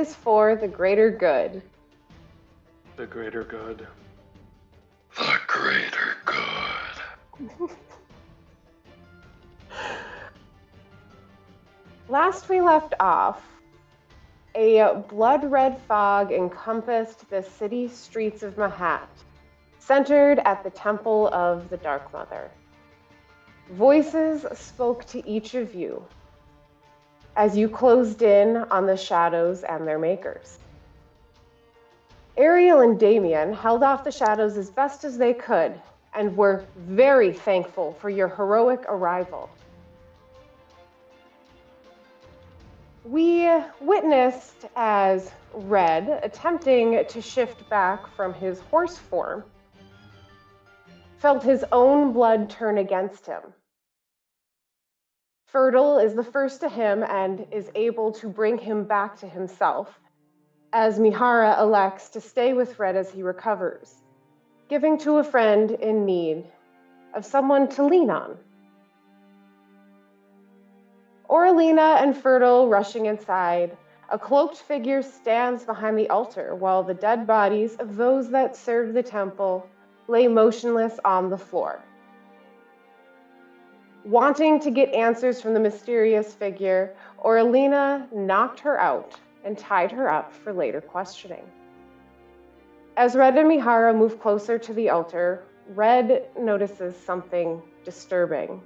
is for the greater good. The greater good. The greater good. Last we left off, a blood-red fog encompassed the city streets of Mahat, centered at the Temple of the Dark Mother. Voices spoke to each of you as you closed in on the shadows and their makers. Ariel and Damien held off the shadows as best as they could and were very thankful for your heroic arrival. We witnessed as Red, attempting to shift back from his horse form, felt his own blood turn against him. Fertile is the first to him and is able to bring him back to himself, as Mihara elects to stay with Red as he recovers, giving to a friend in need of someone to lean on. Oralina and Fertile rushing inside, a cloaked figure stands behind the altar while the dead bodies of those that served the temple lay motionless on the floor. Wanting to get answers from the mysterious figure, Oralina knocked her out and tied her up for later questioning. As Red and Mihara move closer to the altar, Red notices something disturbing.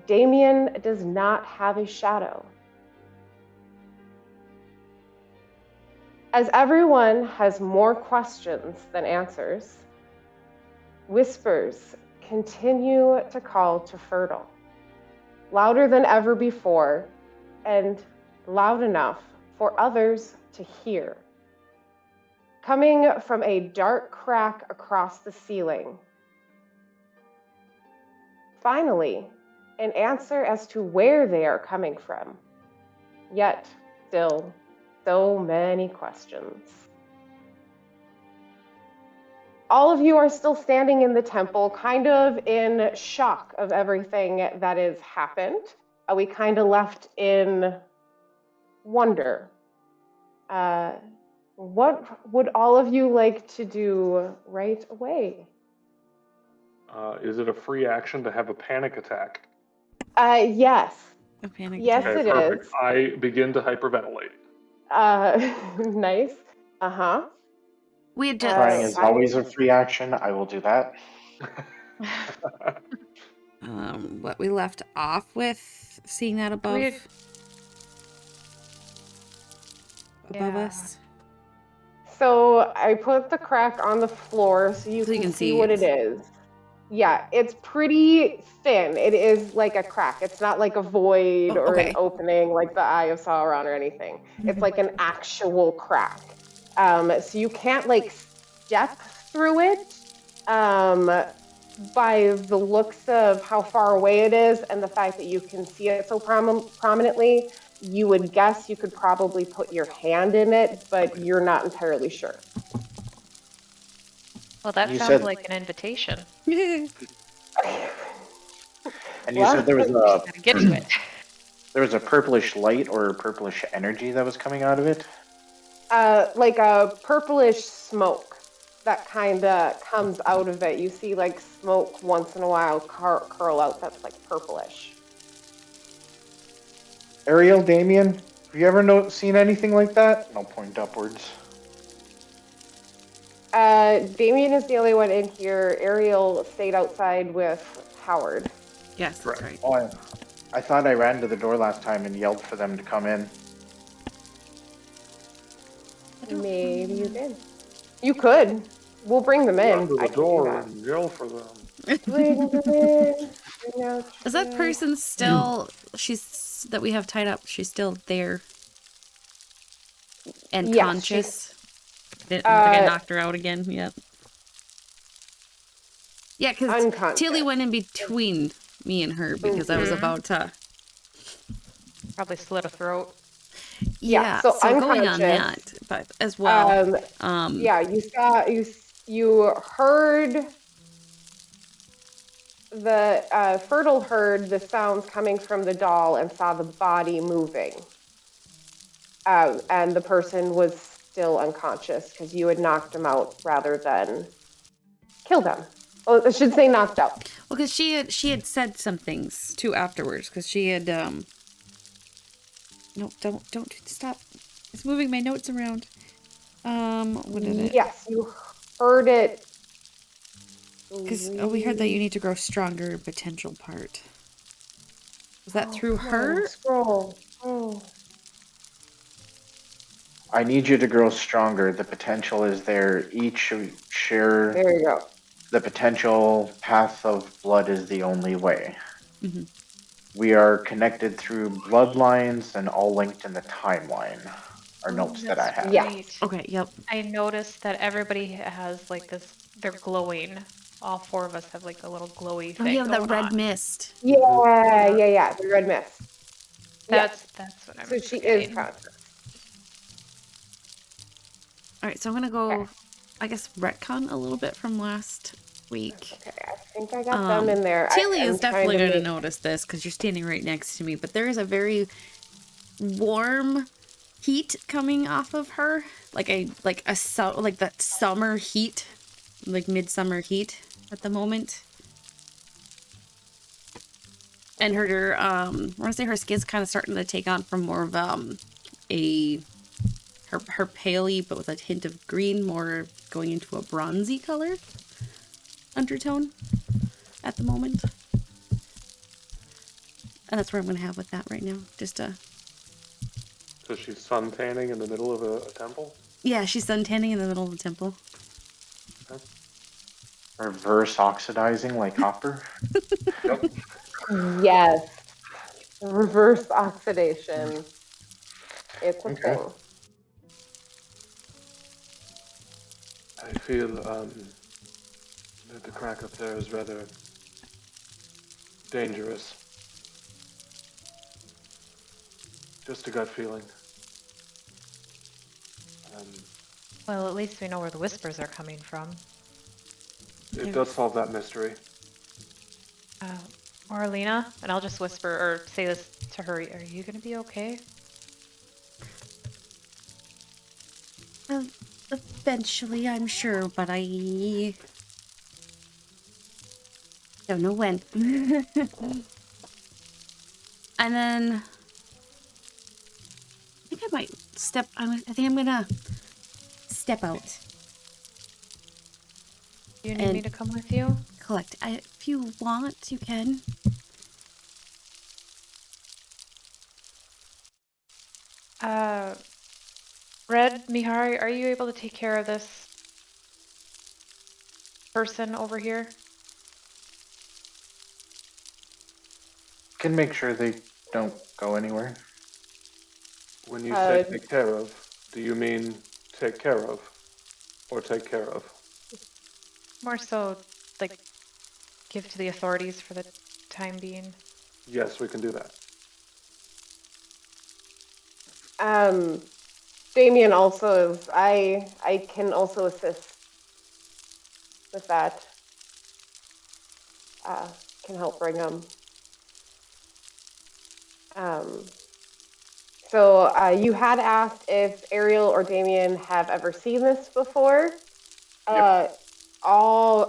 Damien does not have a shadow. As everyone has more questions than answers, whispers continue to call to Fertile, louder than ever before, and loud enough for others to hear. Coming from a dark crack across the ceiling. Finally, an answer as to where they are coming from. Yet, still, so many questions. All of you are still standing in the temple, kind of in shock of everything that has happened. We kind of left in wonder. What would all of you like to do right away? Is it a free action to have a panic attack? Yes. A panic Yes, attack. it perfect. is. I begin to hyperventilate. Nice. Uh-huh. We had just Crying is always a free action. I will do that. what we left off with, seeing that above us. So I put the crack on the floor so you can see what it is. Yeah, it's pretty thin. It is like a crack. It's not like a void or an opening like the Eye of Sauron or anything. It's like an actual crack. So you can't like step through it by the looks of how far away it is and the fact that you can see it so prominently. You would guess you could probably put your hand in it, but you're not entirely sure. Well, that sounds like an invitation. And you said there was Get to it. There was a purplish light or purplish energy that was coming out of it? Like a purplish smoke that kind of comes out of it. You see like smoke once in a while curl out that's like purplish. Ariel, Damien, have you ever seen anything like that? And I'll point upwards. Damien is the only one in here. Ariel stayed outside with Howard. Yes, that's right. Oh, I thought I ran to the door last time and yelled for them to come in. Maybe you did. You could. We'll bring them in. Run to the door and yell for them. Bring them in. Is that person still, that we have tied up, she's still there and conscious? Didn't think I knocked her out again yet. Yeah, because Tilly went in between me and her because I was about to probably slit a throat. Yeah, so going on that, but as well. Yeah, you heard the Fertile heard the sounds coming from the doll and saw the body moving. and the person was still unconscious because you had knocked them out rather than killed them. Well, I should say knocked out. Well, because she had said some things too afterwards. Because she had no, don't stop. It's moving my notes around. What is it? Yes, you heard it. Because we heard that you need to grow stronger. Potential part. Was that through her? Scroll. Oh. I need you to grow stronger. The potential is there. Each share. There you go. The potential path of blood is the only way. Mm-hmm. We are connected through bloodlines and all linked in the timeline. Are notes that I have. Yeah. Okay. Yep. I noticed that everybody has like this. They're glowing. All 4 of us have like a little glowy thing. Oh, you have that going red on. mist. Yeah. The red mist. That's what I'm. So she forgetting. is conscious. All right. So I'm gonna go. Okay. I guess retcon a little bit from last week. Okay, I think I got them in there. Tilly is definitely going to make... notice this because you're standing right next to me, but there is a very warm heat coming off of her, like that summer heat, like midsummer heat at the moment. And her, I want to say her skin's kind of starting to take on from more of her paley, but with a hint of green, more going into a bronzy color undertone at the moment. And that's where I'm going to have with that right now. Just So she's sun tanning in the middle of a temple? Yeah, she's sun tanning in the middle of the temple. Okay. Reverse oxidizing like copper. Yep. Yes. Reverse oxidation. It's a thing. I feel that the crack up there is rather dangerous. Just a gut feeling. Well, at least we know where the whispers are coming from. It does solve that mystery. Orlina, and I'll just whisper or say this to her. Are you going to be okay? Eventually, I'm sure, but I don't know when. And then I think I might I think I'm gonna step out. You need me to come with you? Collect. If you want, you can. Red, Mihari, are you able to take care of this person over here? Can make sure they don't go anywhere. When you say take care of, do you mean take care of or take care of? More so, like, give to the authorities for the time being. Yes, we can do that. Damien also is, I can also assist with that. Can help bring them. So you had asked if Ariel or Damien have ever seen this before. Yep.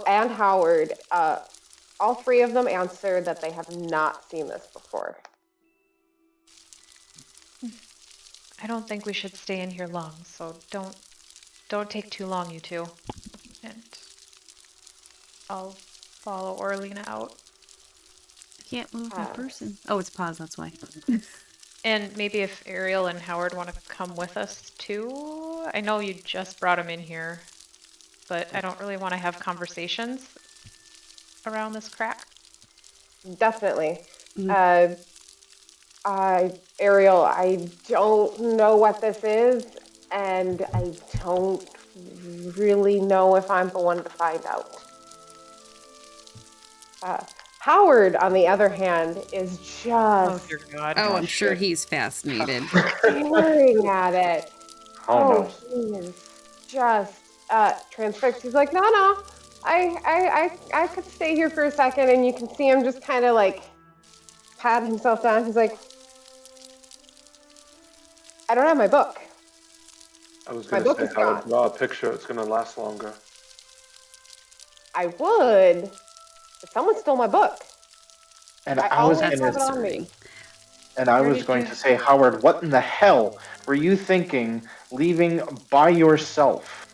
And Howard, all 3 of them answered that they have not seen this before. I don't think we should stay in here long, so don't take too long, you two. And I'll follow Orlina out. I can't move my person. Oh, it's paused, that's why. And maybe if Ariel and Howard want to come with us too. I know you just brought them in here, but I don't really want to have conversations around this crack. Definitely. Mm-hmm. Ariel, I don't know what this is, and I don't really know if I'm the one to find out. Howard, on the other hand, is just... Oh, dear God. Oh, I'm sure he's fascinated. staring at it. Oh, no. He is just transfixed. He's like, no, I could stay here for a second, and you can see him just kind of like pat himself down. He's like, I don't have my book. I was going to say, Howard, draw a picture. It's going to last longer. I would, but someone stole my book. And I I was always gonna have it on me. And I was going to say, Howard, what in the hell were you thinking leaving by yourself?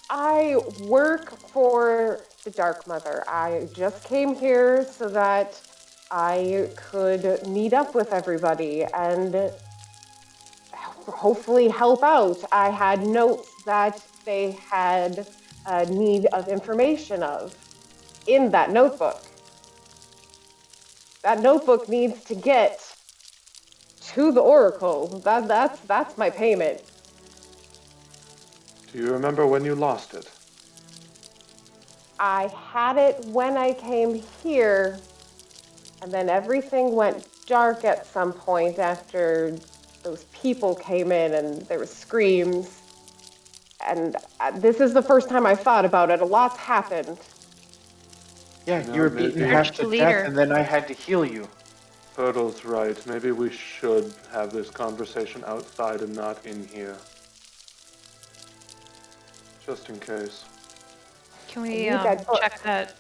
I work for the Dark Mother. I just came here so that I could meet up with everybody and hopefully help out. I had notes that they had a need of information of in that notebook. That notebook needs to get to the Oracle. That's my payment. Do you remember when you lost it? I had it when I came here, and then everything went dark at some point after those people came in and there were screams. And this is the first time I thought about it. A lot's happened. Yeah, you were beaten half to death, and then I had to heal you. Fertle's right. Maybe we should have this conversation outside and not in here. Just in case. Can we check that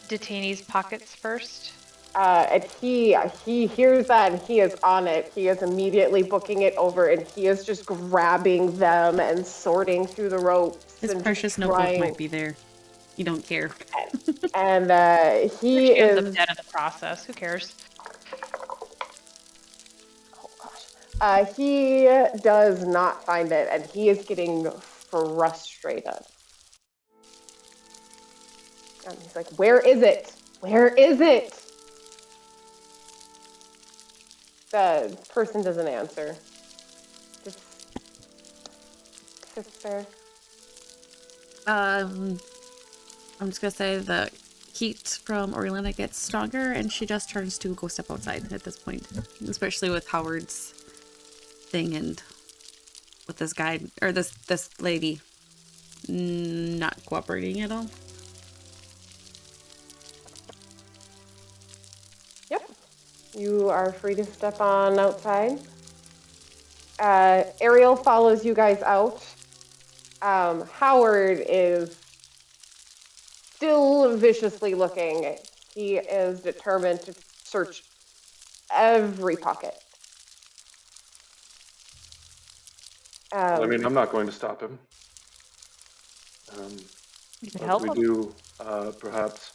detainee's pockets first? And he hears that and he is on it. He is immediately booking it over and he is just grabbing them and sorting through the ropes. His precious notebook might be there. You don't care. And he is... ends up dead in the process. Who cares? He does not find it, and he is getting frustrated. And he's like, "Where is it? Where is it?" The person doesn't answer. Just sits there. I'm just gonna say the heat from Orlana gets stronger, and she just turns to go step outside at this point, especially with Howard's thing and with this guy or this lady not cooperating at all. Yep, you are free to step on outside. Ariel follows you guys out. Howard is still viciously looking. He is determined to search every pocket. I mean, I'm not going to stop him. You can help him. We do, perhaps.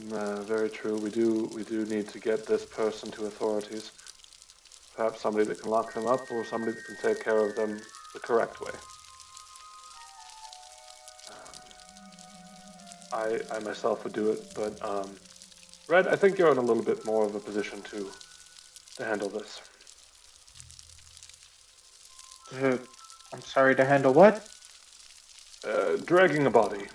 Very true. We do need to get this person to authorities. Perhaps somebody that can lock them up, or somebody that can take care of them the correct way. I myself would do it, but Red, I think you're in a little bit more of a position to handle this. I'm sorry, to handle what? Dragging a body.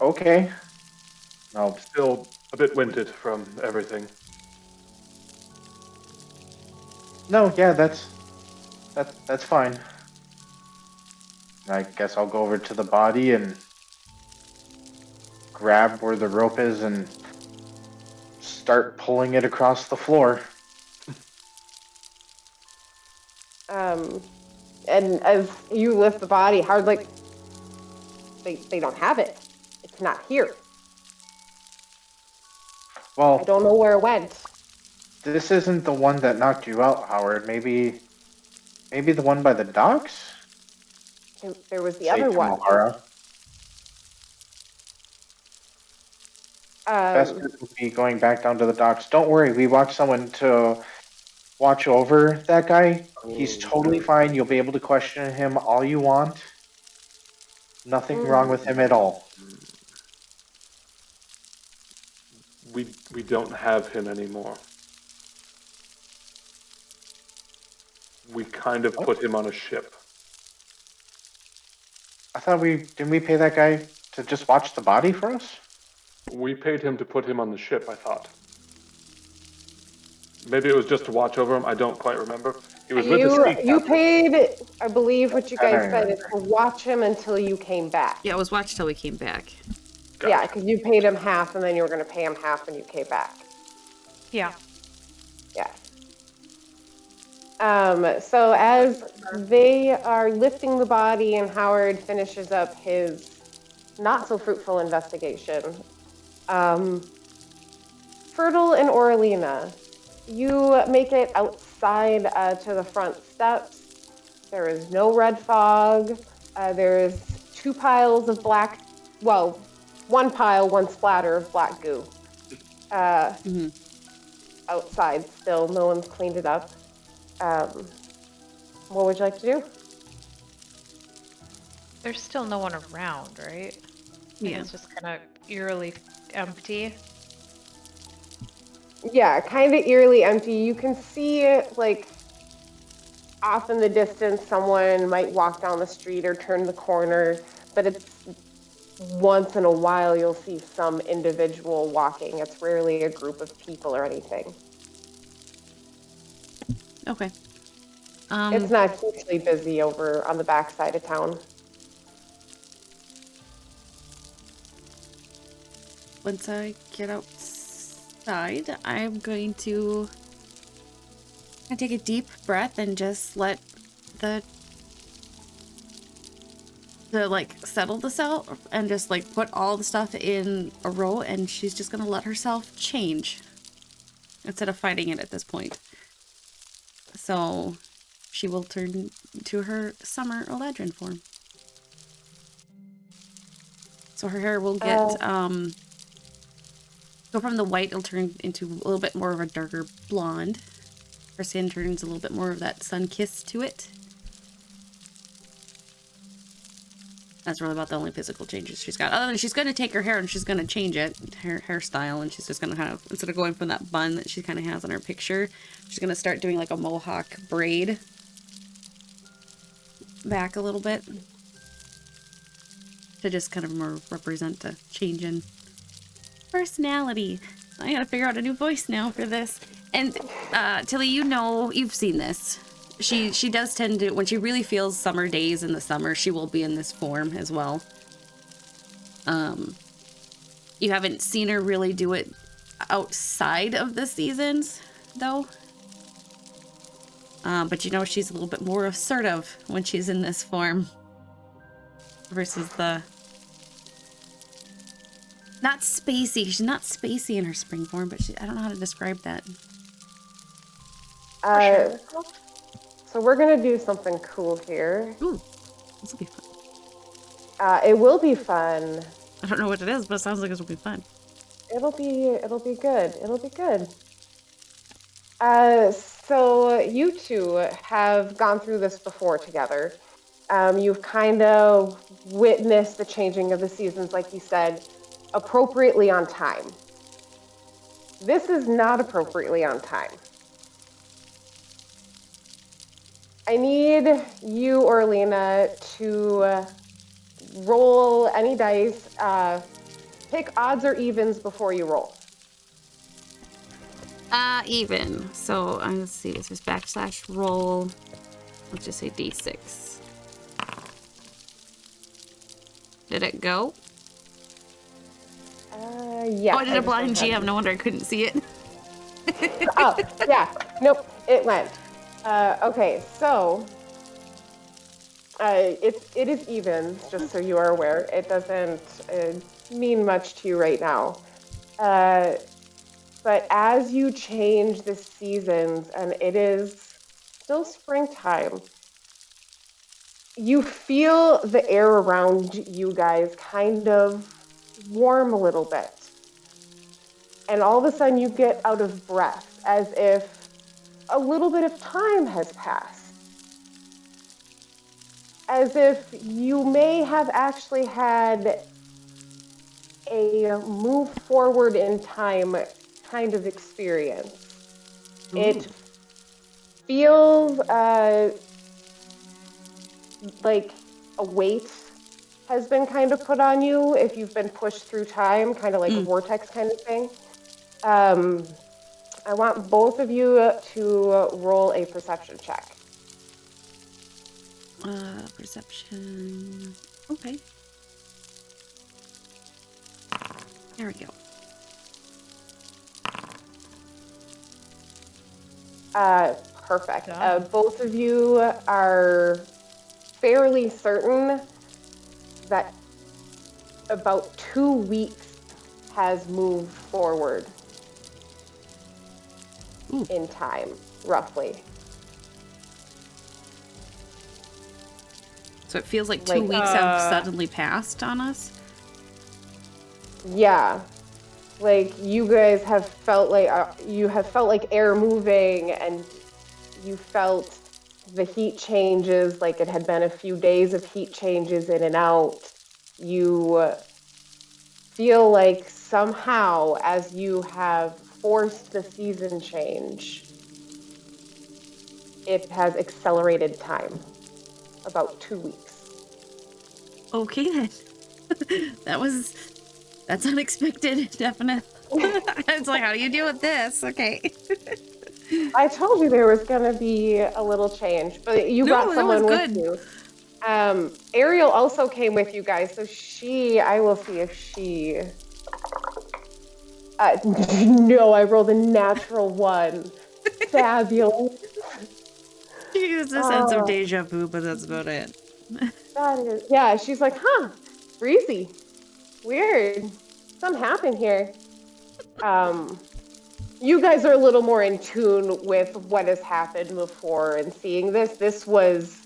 Okay. No, Still a bit winded from everything. No, yeah, that's fine. I guess I'll go over to the body and grab where the rope is and start pulling it across the floor. And as you lift the body, Howard's like, they don't have it. It's not here. Well, I don't know where it went. this isn't the one that knocked you out, Howard. Maybe the one by the docks? There was the other one. Best would be going back down to the docks. Don't worry, we watched someone to watch over that guy. He's totally fine. You'll be able to question him all you want. Nothing wrong with him at all. We don't have him anymore. We kind of put him on a ship. I thought didn't we pay that guy to just watch the body for us? We paid him to put him on the ship, I thought. Maybe it was just to watch over him. I don't quite remember. He was with the sea You paid, I believe what you guys said is to watch him until you came back. Yeah, it was watch till we came back. Gotcha. Yeah, because you paid him half, and then you were going to pay him half when you came back. Yeah. Yeah. So as they are lifting the body and Howard finishes up his not so fruitful investigation, Fertile and Oralina, you make it outside to the front steps. There is no red fog. There is 2 piles of black, well, 1 pile, 1 splatter of black goo. Outside still, no one's cleaned it up. What would you like to do? There's still no one around, right? Yeah. It's just kind of eerily empty. Yeah, kind of eerily empty. You can see, like, off in the distance, someone might walk down the street or turn the corner, but it's once in a while you'll see some individual walking. It's rarely a group of people or anything. Okay. It's not hugely busy over on the backside of town. Once I get outside, I'm going to take a deep breath and just let the like settle this out and just like put all the stuff in a row, and she's just gonna let herself change instead of fighting it at this point. So she will turn to her summer Eladrin form. So her hair will get go from the white, it'll turn into a little bit more of a darker blonde. Her skin turns a little bit more of that sun kiss to it. That's really about the only physical changes she's got. Other than she's going to take her hair and she's going to change it, her hairstyle, and she's just going to kind of, instead of going from that bun that she kind of has in her picture, she's going to start doing like a mohawk braid back a little bit to just kind of more represent a change in personality. I gotta figure out a new voice now for this. And Tilly, you know, you've seen this. She does tend to, when she really feels summer days in the summer, she will be in this form as well. You haven't seen her really do it outside of the seasons, though. But you know, she's a little bit more assertive when she's in this form versus the not spacey. She's not spacey in her spring form, but I don't know how to describe that. So we're gonna do something cool here. Ooh, this will be fun. It will be fun. I don't know what it is, but it sounds like it will be fun. It'll be good. It'll be good. So you two have gone through this before together. You've kind of witnessed the changing of the seasons, like you said, appropriately on time. This is not appropriately on time. I need you, Orlina, to roll any dice. Pick odds or evens before you roll. Even. So let's see. This is / roll. Let's just say D6. Did it go? Yeah. Oh, I did a blind GM. No wonder I couldn't see it. Oh, yeah. Nope. It went. Okay, so it is even, just so you are aware. It doesn't mean much to you right now. But as you change the seasons, and it is still springtime, you feel the air around you guys kind of warm a little bit. And all of a sudden you get out of breath, as if a little bit of time has passed. As if you may have actually had a move forward in time kind of experience. Ooh. It feels like a weight has been kind of put on you if you've been pushed through time, kind of like a vortex kind of thing. I want both of you to roll a perception check. Perception. Okay. There we go. Perfect. Both of you are fairly certain that about 2 weeks has moved forward in time, roughly. So it feels like 2 weeks have suddenly passed on us? Yeah. Like, you guys have felt like, air moving, and you felt the heat changes, like it had been a few days of heat changes in and out. You feel like somehow, as you have forced the season change, it has accelerated time about 2 weeks. Okay then. That's unexpected, definitely. It's like, how do you deal with this? Okay. I told you there was gonna be a little change, but you got someone with you. Ariel also came with you guys, so I will see if she... no, I rolled a natural 1. Fabulous. She used a sense of deja vu, but that's about it. That is, yeah, she's like, huh, breezy. Weird. Something happened here. You guys are a little more in tune with what has happened before and seeing this. This was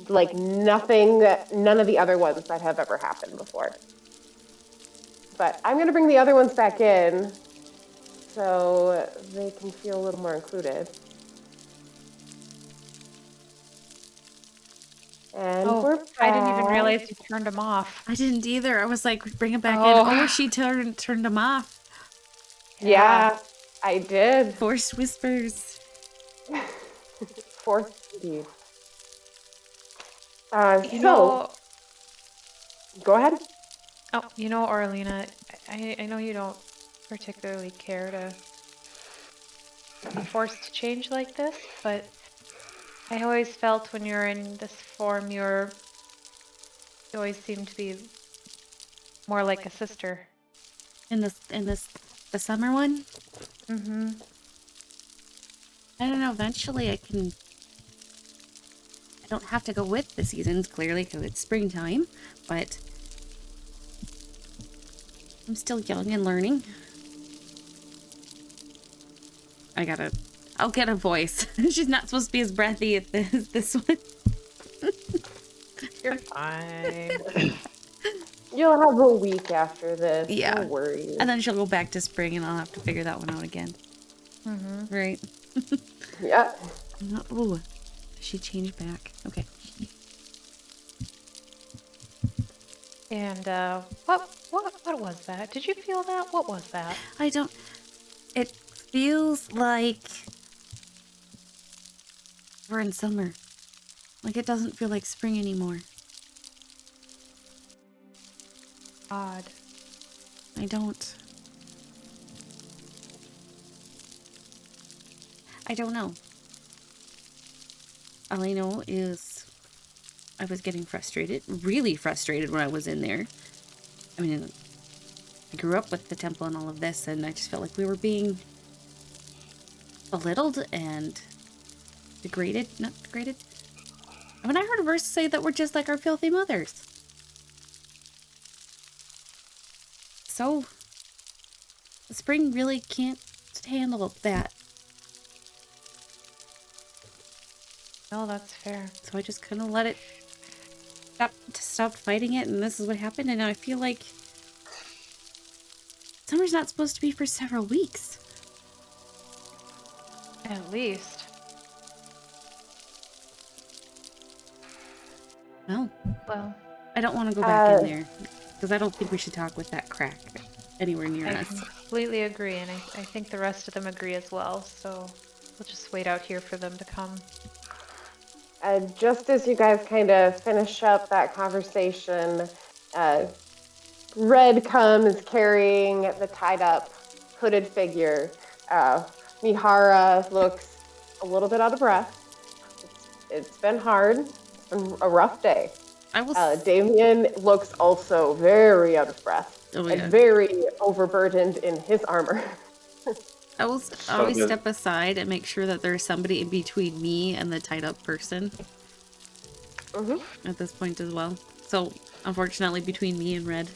like none of the other ones that have ever happened before. But I'm going to bring the other ones back in so they can feel a little more included. And we're back. I didn't even realize you turned them off. I didn't either. I was like, bring it back in. Oh, she turned them off. Yeah, I did. Forced whispers. Forced indeed. Go ahead. Oh, Orlina, I know you don't particularly care to be forced to change like this, but I always felt when you're in this form, you always seem to be more like a sister. In the summer one? Mm-hmm. I don't know. Eventually, I don't have to go with the seasons, clearly, because it's springtime, but I'm still young and learning. I'll get a voice. She's not supposed to be as breathy at this one. You're fine. You'll have a week after this. Yeah. Don't worry. And then she'll go back to spring and I'll have to figure that one out again. Mm-hmm. Right? Yeah. Oh, she changed back. Okay. And what was that? Did you feel that? What was that? It feels like we're in summer. Like it doesn't feel like spring anymore. Odd. I don't know. All I know is I was getting frustrated, really frustrated when I was in there. I mean, I grew up with the temple and all of this, and I just felt like we were being belittled and degraded. Not degraded. I mean, I heard a verse say that we're just like our filthy mothers. So, the spring really can't handle that. No, that's fair. So I just kind of let it stop fighting it, and this is what happened. And I feel like summer's not supposed to be for several weeks. At least. Well, I don't want to go back in there because I don't think we should talk with that crack anywhere near us. I completely agree, and I think the rest of them agree as well. So we'll just wait out here for them to come. Just as you guys kind of finish up that conversation, Red comes carrying the tied up, hooded figure. Mihara looks a little bit out of breath. It's been hard. It's been a rough day. Damien looks also very out of breath. and very overburdened in his armor. I will always step aside and make sure that there's somebody in between me and the tied up person. At this point as well. So, unfortunately, between me and Red.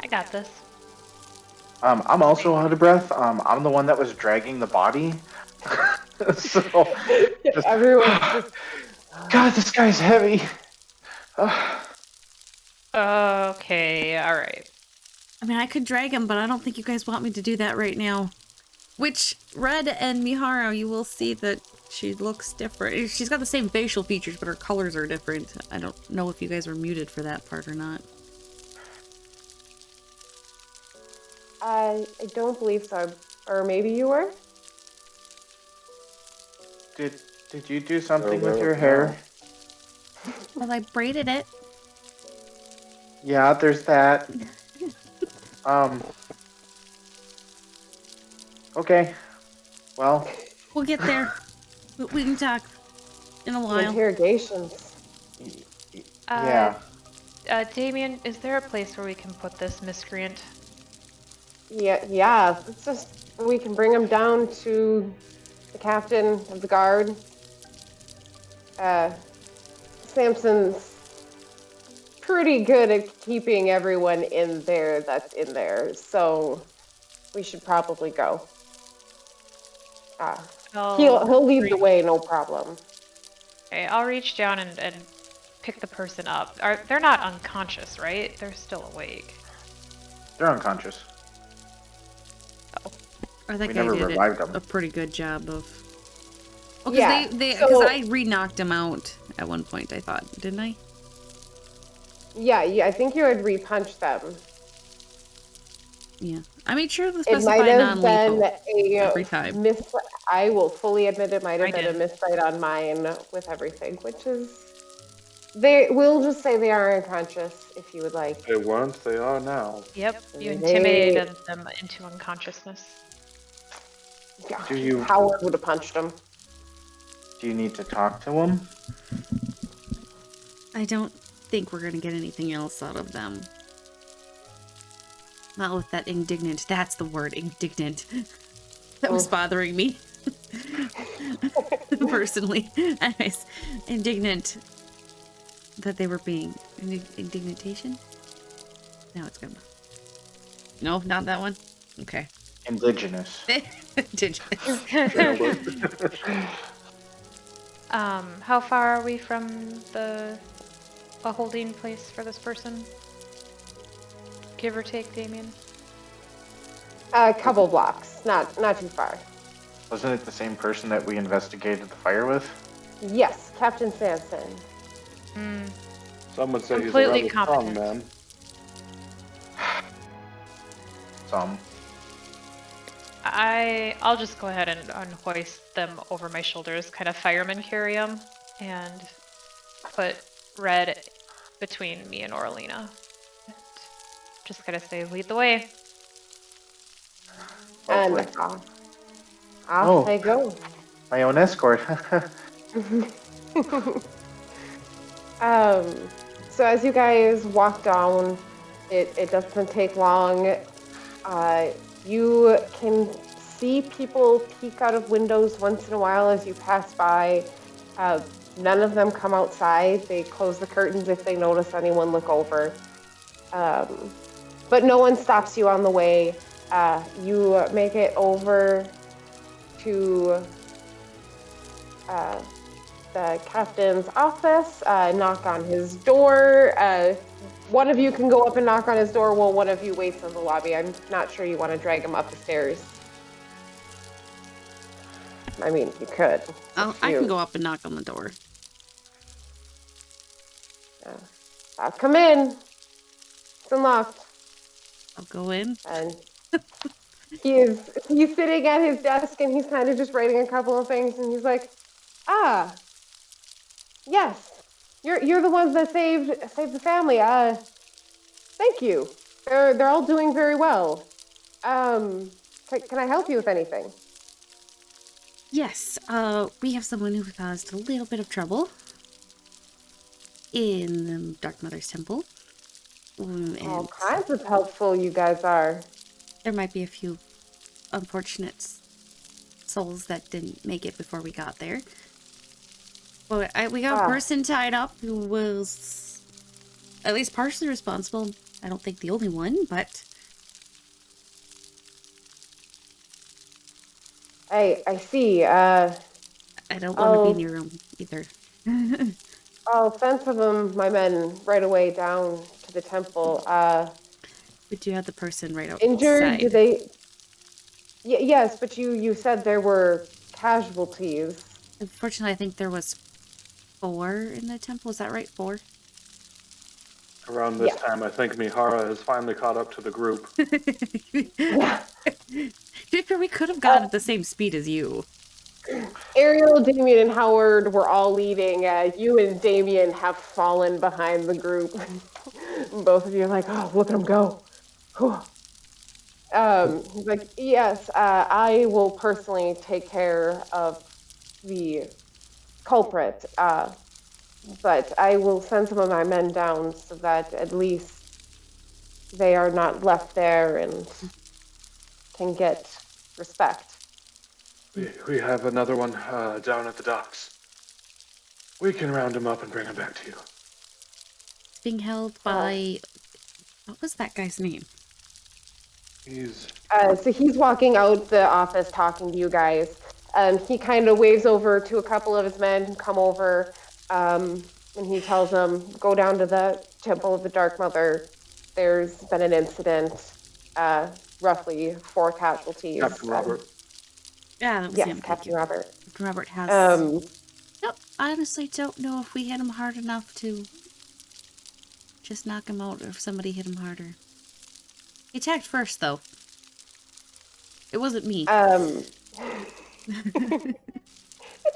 I got this. I'm also out of breath. I'm the one that was dragging the body. So everyone's just... God, this guy's heavy. Okay, alright. I mean, I could drag him, but I don't think you guys want me to do that right now. Which, Red and Miharu, you will see that she looks different. She's got the same facial features, but her colors are different. I don't know if you guys were muted for that part or not. I don't believe so. Or maybe you were? Did you do something with your hair? Well, I braided it. Yeah, there's that. Okay. Well, we'll get there. We can talk in a while. Interrogations. Yeah. Damien, is there a place where we can put this miscreant? Yeah. It's just we can bring him down to the captain of the guard. Samson's pretty good at keeping everyone in there that's in there, so we should probably go. He'll lead the way, no problem. Okay, I'll reach down and pick the person up. They're not unconscious, right? They're still awake. They're unconscious. Oh. I think I did a pretty good job of... Oh, because because I re-knocked him out at one point, I thought, didn't I? Yeah, I think you had re-punched them. Yeah. I made sure to specify non-lethal every time. I will fully admit it might have been a misfight on mine with everything, which is... We'll just say they are unconscious, if you would like. They weren't, they are now. Yep, you intimidated them into unconsciousness. Yeah, Howard would have punched them. Do you need to talk to them? I don't think we're going to get anything else out of them. Not with that indignant. That's the word, indignant. That was bothering me. Personally. Anyways, indignant that they were being... Indignation? No, it's gonna... No, not that one? Okay. Indigenous. Indigenous. How far are we from a holding place for this person? Give or take, Damien? A couple blocks, not too far. Wasn't it the same person that we investigated the fire with? Yes, Captain Sanson. Someone said completely he's a rather strong man. Some. I'll just go ahead and hoist them over my shoulders, kind of fireman carry them, and put Red between me and Orlina. Just gotta say, lead the way. And off they go. My own escort. So as you guys walk down, it doesn't take long. You can see people peek out of windows once in a while as you pass by. None of them come outside. They close the curtains if they notice anyone look over. But no one stops you on the way. You make it over to the captain's office, knock on his door. One of you can go up and knock on his door while one of you waits in the lobby. I'm not sure you want to drag him up the stairs. I mean, you could. I can go up and knock on the door. Come in. It's unlocked. I'll go in. And he's sitting at his desk and he's kind of just writing a couple of things and he's like, yes, you're the ones that saved the family. Thank you. They're all doing very well. Can I help you with anything? Yes, we have someone who caused a little bit of trouble in the Dark Mother's temple. And all kinds of helpful you guys are. there might be a few unfortunate souls that didn't make it before we got there. But we got a person tied up who was at least partially responsible. I don't think the only one, but... I see. I don't want to be near them either. I'll send some of my men right away down to the temple. But you had the person right outside. Injured? Do they... yes, but you said there were casualties. Unfortunately, I think there was 4 in the temple. Is that right? 4? Around this time, I think Mihara has finally caught up to the group. We could have gone at the same speed as you. Ariel, Damien, and Howard were all leading. You and Damien have fallen behind the group. Both of you are like, oh, look at him go. He's like, yes, I will personally take care of the culprit, but I will send some of my men down so that at least they are not left there and can get respect. We have another one down at the docks. We can round him up and bring him back to you. It's being held by... what was that guy's name? So he's walking out the office talking to you guys. He kind of waves over to a couple of his men who come over, and he tells them, go down to the Temple of the Dark Mother. There's been an incident, roughly 4 casualties. Captain Robert. Yeah, that was him. Captain Robert. Captain Robert has... Nope, I honestly don't know if we hit him hard enough to just knock him out, or if somebody hit him harder. He attacked first, though. It wasn't me.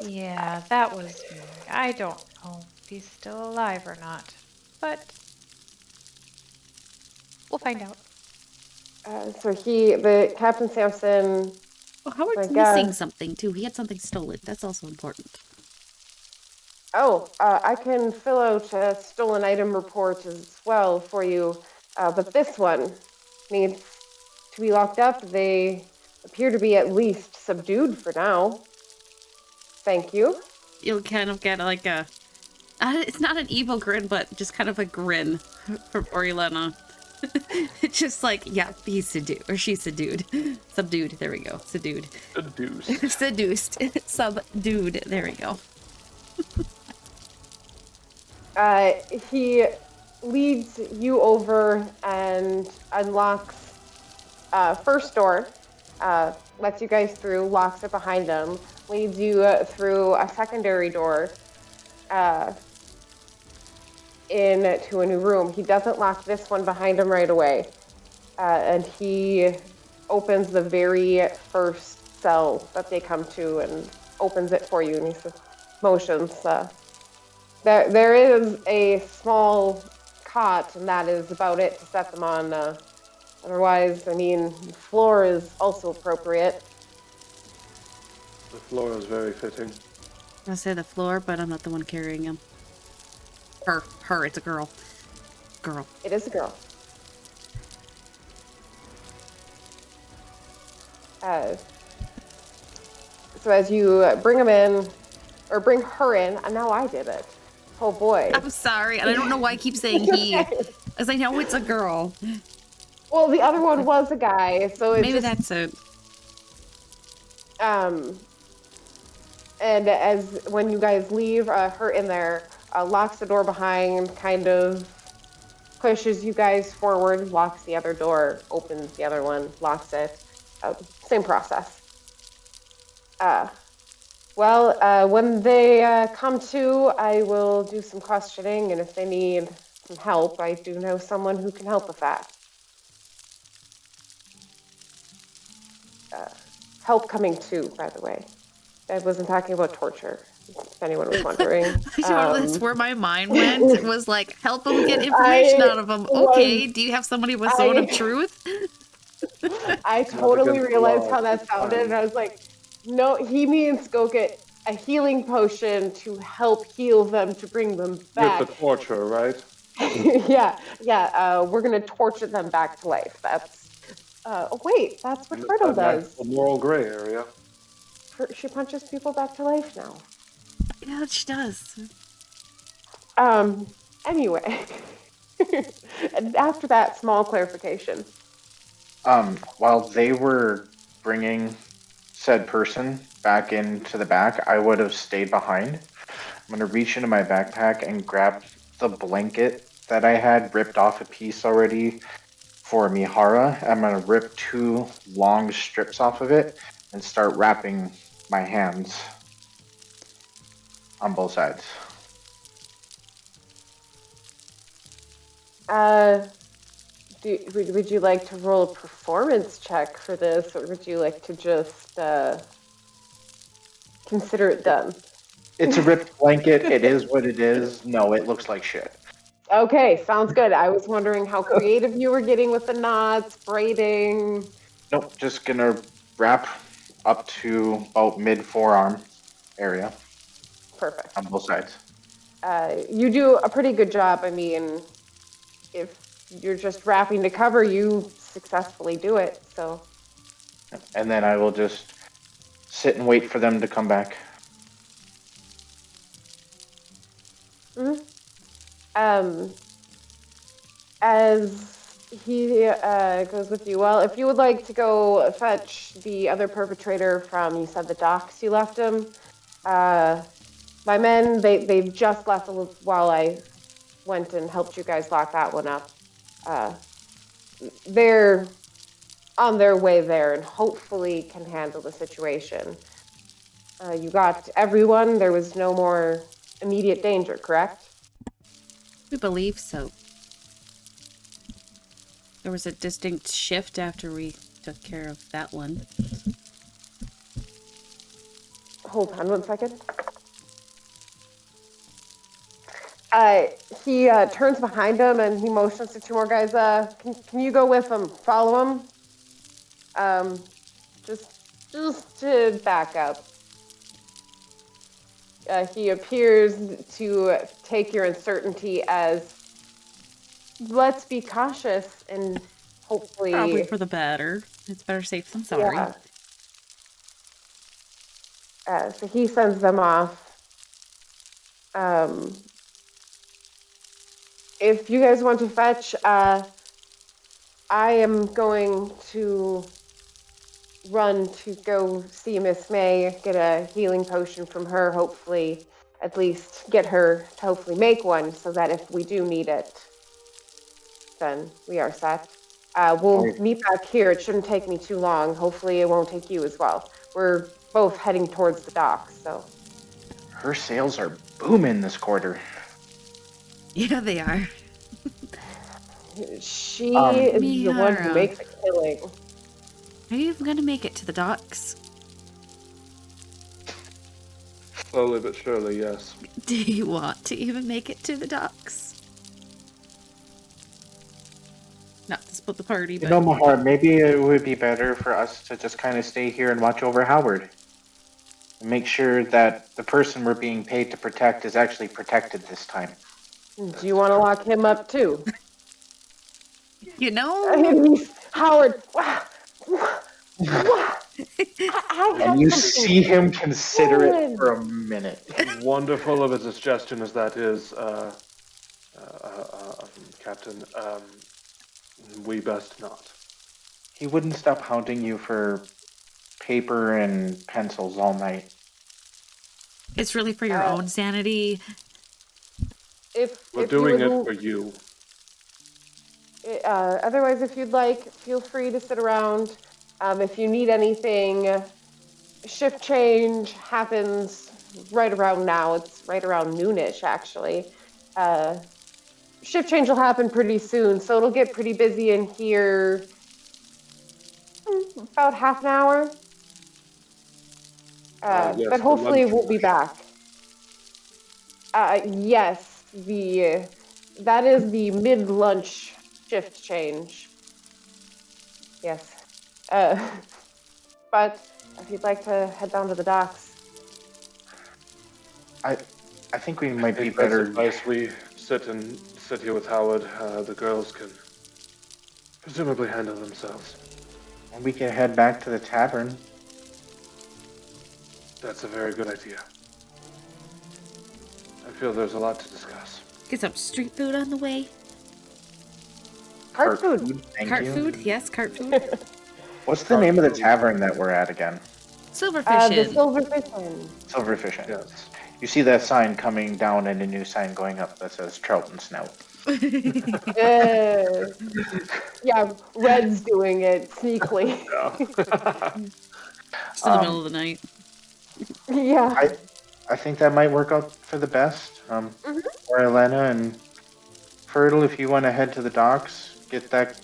Yeah, that was me. I don't know if he's still alive or not, but we'll find out. So the Captain Samson... Oh, Howard's missing something, too. He had something stolen. That's also important. Oh, I can fill out a stolen item report as well for you, but this one needs to be locked up. They appear to be at least subdued for now. Thank you. You'll kind of get like a... it's not an evil grin, but just kind of a grin from Orielena. It's just like, yeah, he's subdued. Or she's subdued. Subdued. There we go. Subdued. Seduced. Seduced. Subdued. There we go. He leads you over and unlocks first door, lets you guys through, locks it behind him, leads you through a secondary door into a new room. He doesn't lock this one behind him right away, and he opens the very first cell that they come to and opens it for you, and he says, motions. There is a small cot, and that is about it to set them on. Otherwise, I mean, the floor is also appropriate. The floor is very fitting. I say the floor, but I'm not the one carrying him. Her, it's a girl. Girl. It is a girl. So as you bring him in, or bring her in, and now I did it. Oh boy. I'm sorry, and I don't know why I keep saying he, as I know it's a girl. Well, the other one was a guy, so it's maybe just, that's it. And as when you guys leave her in there, locks the door behind, kind of pushes you guys forward, locks the other door, opens the other one, locks it. Same process. When they come to, I will do some questioning, and if they need some help, I do know someone who can help with that. Help coming to, by the way. I wasn't talking about torture, if anyone was wondering. That's where my mind went. It was like, help them get information out of them. Okay, do you have somebody with zone of truth? I totally realized how that sounded, and I was like, no, he means go get a healing potion to help heal them, to bring them back. With the torture, right? We're gonna torture them back to life. That's wait, that's what Fertile does. The moral gray area. She punches people back to life now. Yeah, she does. Anyway, and after that small clarification. While they were bringing said person back into the back, I would have stayed behind. I'm gonna reach into my backpack and grab the blanket that I had ripped off a piece already for Mihara. I'm gonna rip 2 long strips off of it and start wrapping my hands on both sides. Would you like to roll a performance check for this, or would you like to just consider it done? It's a ripped blanket. It is what it is. No, it looks like shit. Okay, sounds good. I was wondering how creative you were getting with the knots, braiding. Nope, just gonna wrap up to about mid-forearm area. Perfect. On both sides. You do a pretty good job. I mean, if you're just wrapping to cover, you successfully do it, so. And then I will just sit and wait for them to come back. Mm-hmm. As he goes with you, well, if you would like to go fetch the other perpetrator from, you said the docks you left him, my men, they've just left while I went and helped you guys lock that one up. They're on their way there and hopefully can handle the situation. You got everyone. There was no more immediate danger, correct? We believe so. There was a distinct shift after we took care of that one. Hold on 1 second. He turns behind him and he motions to 2 more guys. Can you go with him? Follow him. Just to back up. He appears to take your uncertainty as, let's be cautious and hopefully... Probably for the better. It's better safe than sorry. Yeah. So he sends them off. If you guys want to fetch, I am going to run to go see Miss May, get a healing potion from her, hopefully at least get her to hopefully make one so that if we do need it, then we are set. We'll meet back here. It shouldn't take me too long. Hopefully it won't take you as well. We're both heading towards the docks, so. Her sales are booming this quarter. Yeah, they are. She is the one who makes a killing. Are you even going to make it to the docks? Slowly but surely, yes. Do you want to even make it to the docks? Not to split the party, but... You know, Mahar, maybe it would be better for us to just kind of stay here and watch over Howard. And make sure that the person we're being paid to protect is actually protected this time. Do you want to lock him up too? You know? Howard! And you see him consider it for a minute. Wonderful of a suggestion as that is, Captain, we best not. He wouldn't stop hounding you for paper and pencils all night. It's really for your own sanity. We're doing it for you. Otherwise, if you'd like, feel free to sit around. If you need anything, shift change happens right around now. It's right around noonish, actually. Shift change will happen pretty soon, so it'll get pretty busy in here about half an hour. Yes, but hopefully we'll be back. Yes, that is the mid-lunch shift change. Yes. But if you'd like to head down to the docks. I think we might be better. Advice we sit here with Howard. The girls can presumably handle themselves. And we can head back to the tavern. That's a very good idea. I feel there's a lot to discuss. Get some street food on the way. Cart food. Thank Cart you. food? Yes, cart food. What's the name of the tavern that we're at again? Silverfish The Inn. Silverfish Inn. Silverfish Inn. Yes. You see that sign coming down and a new sign going up that says Trout and Snout. Yeah, Red's doing it sneakily. Just in the middle of the night. Yeah. I think that might work out for the best. For Elena and Fertile, if you want to head to the docks, get that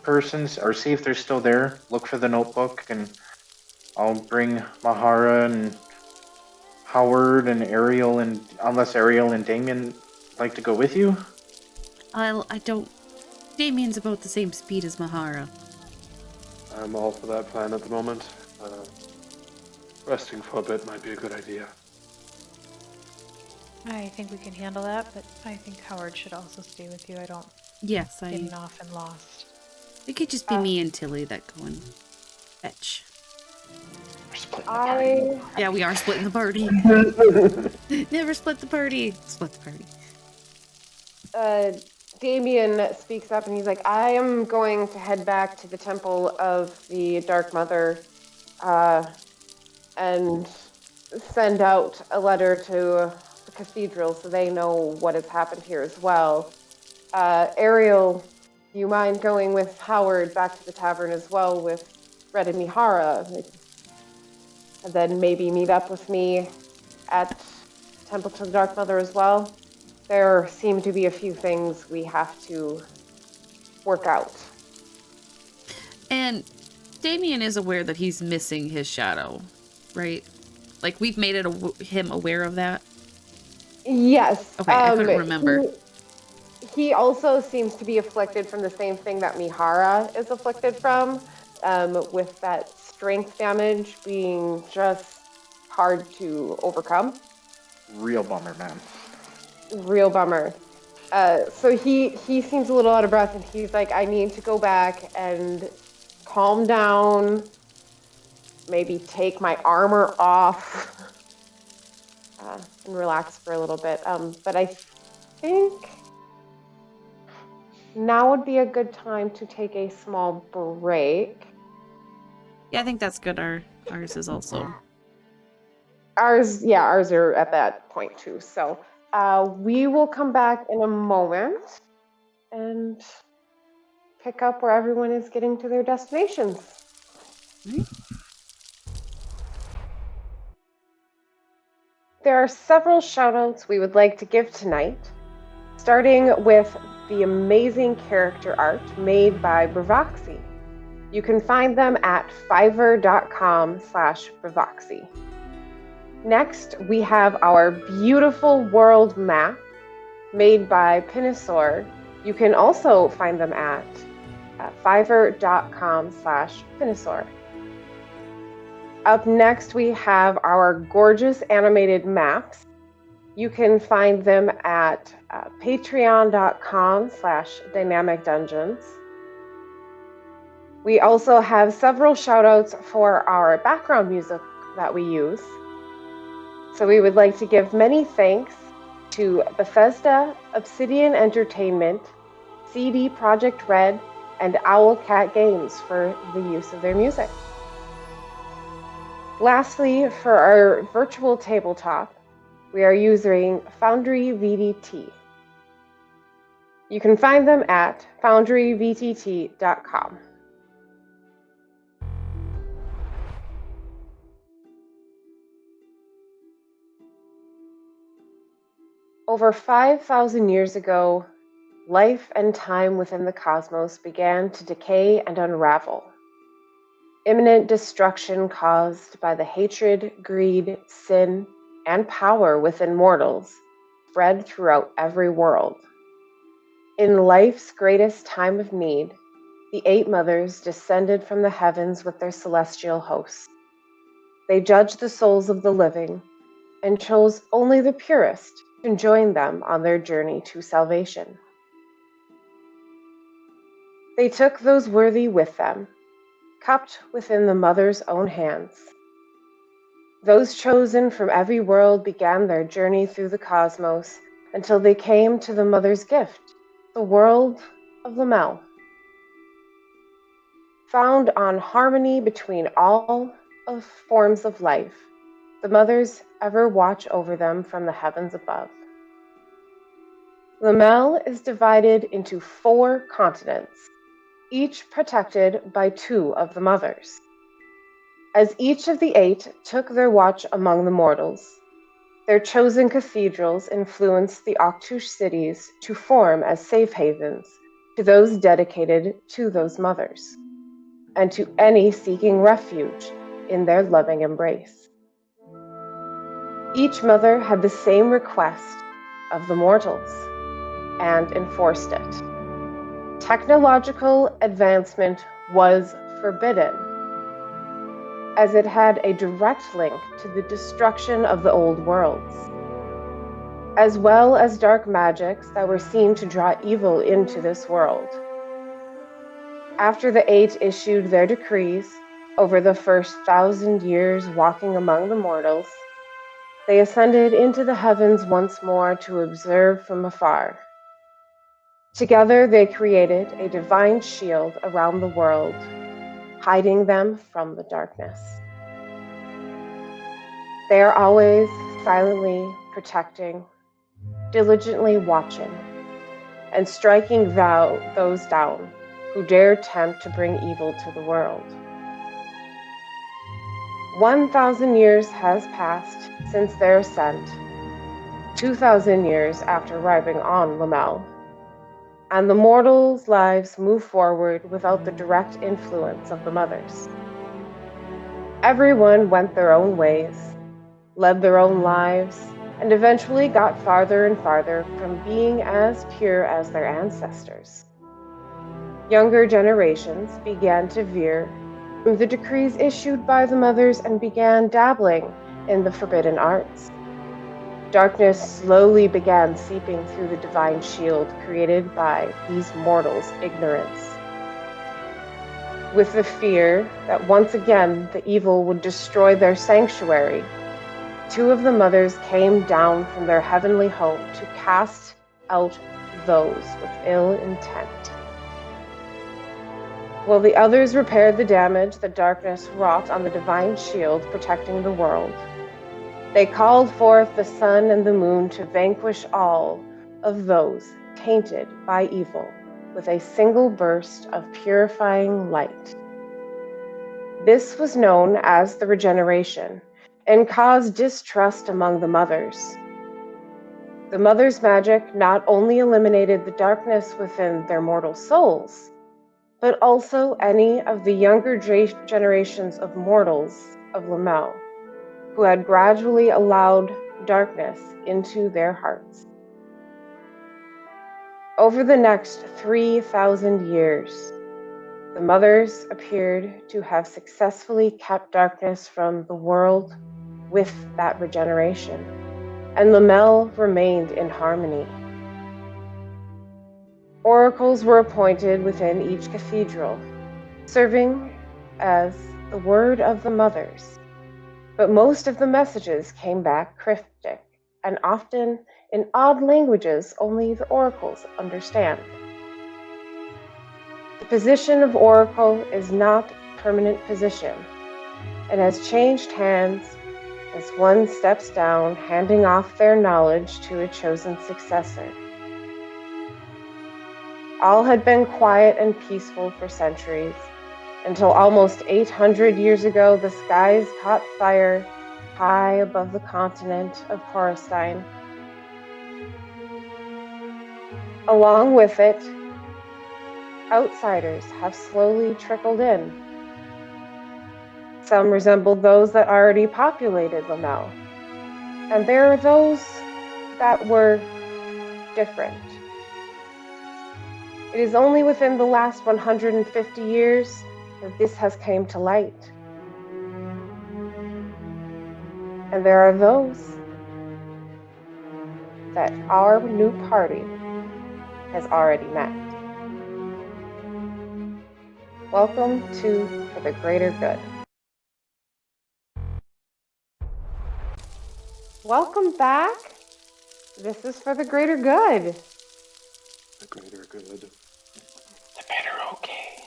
person's, or see if they're still there, look for the notebook, and I'll bring Mahara and Howard and Ariel, and unless Ariel and Damien like to go with you. I don't... Damien's about the same speed as Mahara. I'm all for that plan at the moment. Resting for a bit might be a good idea. I think we can handle that, but I think Howard should also stay with you. I don't Yes, get off and lost. It could just be me and Tilly that go and fetch. We're splitting the party. Yeah, we are splitting the party. Never split the party. Split the party. Damien speaks up and he's like, I am going to head back to the Temple of the Dark Mother and send out a letter to the Cathedral so they know what has happened here as well. Ariel, do you mind going with Howard back to the tavern as well with Red and Mihara? And then maybe meet up with me at Temple to the Dark Mother as well? There seem to be a few things we have to work out. And Damien is aware that he's missing his shadow, right? Like, we've made it him aware of that? Yes. Okay, I couldn't remember. He also seems to be afflicted from the same thing that Mihara is afflicted from, with that strength damage being just hard to overcome. Real bummer, man. Real bummer. So he seems a little out of breath, and he's like, I need to go back and calm down, maybe take my armor off, and relax for a little bit. But I think now would be a good time to take a small break. Yeah, I think that's good. Ours is also. Ours are at that point too. So we will come back in a moment and pick up where everyone is getting to their destinations. Mm-hmm. There are several shoutouts we would like to give tonight, starting with the amazing character art made by Bravaxxii. You can find them at fiverr.com/Bravaxxii. Next, we have our beautiful world map made by Pnosaur. You can also find them at fiverr.com/Pnosaur. Up next, we have our gorgeous animated maps. You can find them at patreon.com/dynamicdungeons. We also have several shoutouts for our background music that we use. So we would like to give many thanks to Bethesda, Obsidian Entertainment, CDProjektRed, and Owlcat Games for the use of their music. Lastly, for our virtual tabletop, we are using Foundry VDT. You can find them at foundryvtt.com. Over 5,000 years ago, life and time within the cosmos began to decay and unravel. Imminent destruction caused by the hatred, greed, sin, and power within mortals spread throughout every world. In life's greatest time of need, the 8 mothers descended from the heavens with their celestial hosts. They judged the souls of the living and chose only the purest and join them on their journey to salvation. They took those worthy with them, cupped within the mother's own hands. Those chosen from every world began their journey through the cosmos until they came to the mother's gift, the world of Lamel. Found on harmony between all of forms of life, the mothers ever watch over them from the heavens above. Lamel is divided into 4 continents, each protected by 2 of the mothers. As each of the 8 took their watch among the mortals, their chosen cathedrals influenced the Octush cities to form as safe havens to those dedicated to those mothers, and to any seeking refuge in their loving embrace. Each mother had the same request of the mortals, and enforced it. Technological advancement was forbidden, as it had a direct link to the destruction of the old worlds, as well as dark magics that were seen to draw evil into this world. After the 8 issued their decrees over the first 1,000 years walking among the mortals, they ascended into the heavens once more to observe from afar. Together they created a divine shield around the world, hiding them from the darkness. They are always silently protecting, diligently watching, and striking those down who dare attempt to bring evil to the world. 1,000 years has passed since their ascent, 2,000 years after arriving on Lamel, and the mortals' lives move forward without the direct influence of the mothers. Everyone went their own ways, led their own lives, and eventually got farther and farther from being as pure as their ancestors. Younger generations began to veer from the decrees issued by the mothers and began dabbling in the forbidden arts. Darkness slowly began seeping through the divine shield created by these mortals' ignorance, with the fear that once again the evil would destroy their sanctuary. 2 of the mothers came down from their heavenly home to cast out those with ill intent, while the others repaired the damage the darkness wrought on the divine shield protecting the world. They called forth the sun and the moon to vanquish all of those tainted by evil with a single burst of purifying light. This was known as the regeneration, and caused distrust among the mothers. The mothers' magic not only eliminated the darkness within their mortal souls, but also any of the younger generations of mortals of Lamel, who had gradually allowed darkness into their hearts. Over the next 3,000 years, the mothers appeared to have successfully kept darkness from the world with that regeneration, and Lamel remained in harmony. Oracles were appointed within each cathedral, serving as the word of the mothers, but most of the messages came back cryptic, and often in odd languages only the oracles understand. The position of oracle is not a permanent position, and has changed hands as one steps down, handing off their knowledge to a chosen successor. All had been quiet and peaceful for centuries, until almost 800 years ago the skies caught fire high above the continent of Porostine. Along with it, outsiders have slowly trickled in. Some resembled those that already populated Lamel, and there are those that were different. It is only within the last 150 years that this has come to light. And there are those that our new party has already met. Welcome to For the Greater Good. Welcome back. This is For the Greater Good. The greater good. The better okay.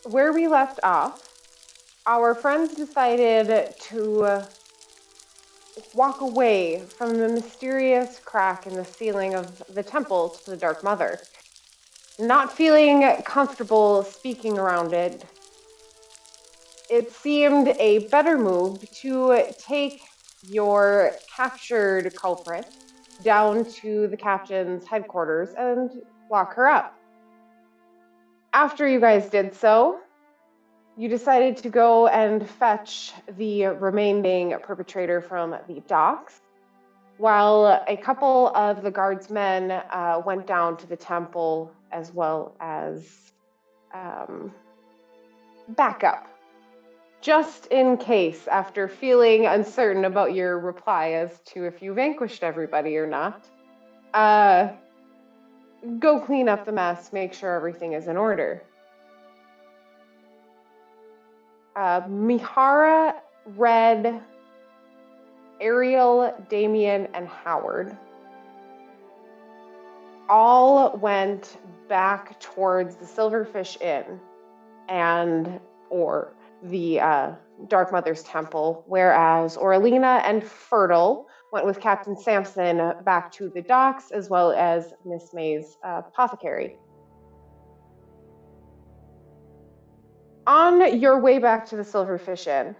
Where we left off, our friends decided to walk away from the mysterious crack in the ceiling of the temple to the Dark Mother. Not feeling comfortable speaking around it, it seemed a better move to take your captured culprit down to the captain's headquarters and lock her up. After you guys did so, you decided to go and fetch the remaining perpetrator from the docks, while a couple of the guardsmen went down to the temple as well as backup. Just in case, after feeling uncertain about your reply as to if you vanquished everybody or not, go clean up the mess, make sure everything is in order. Mihara, Red, Ariel, Damien, and Howard all went back towards the Silverfish Inn or the Dark Mother's Temple, whereas Orlina and Fertile went with Captain Sampson back to the docks, as well as Miss May's apothecary. On your way back to the Silverfish Inn,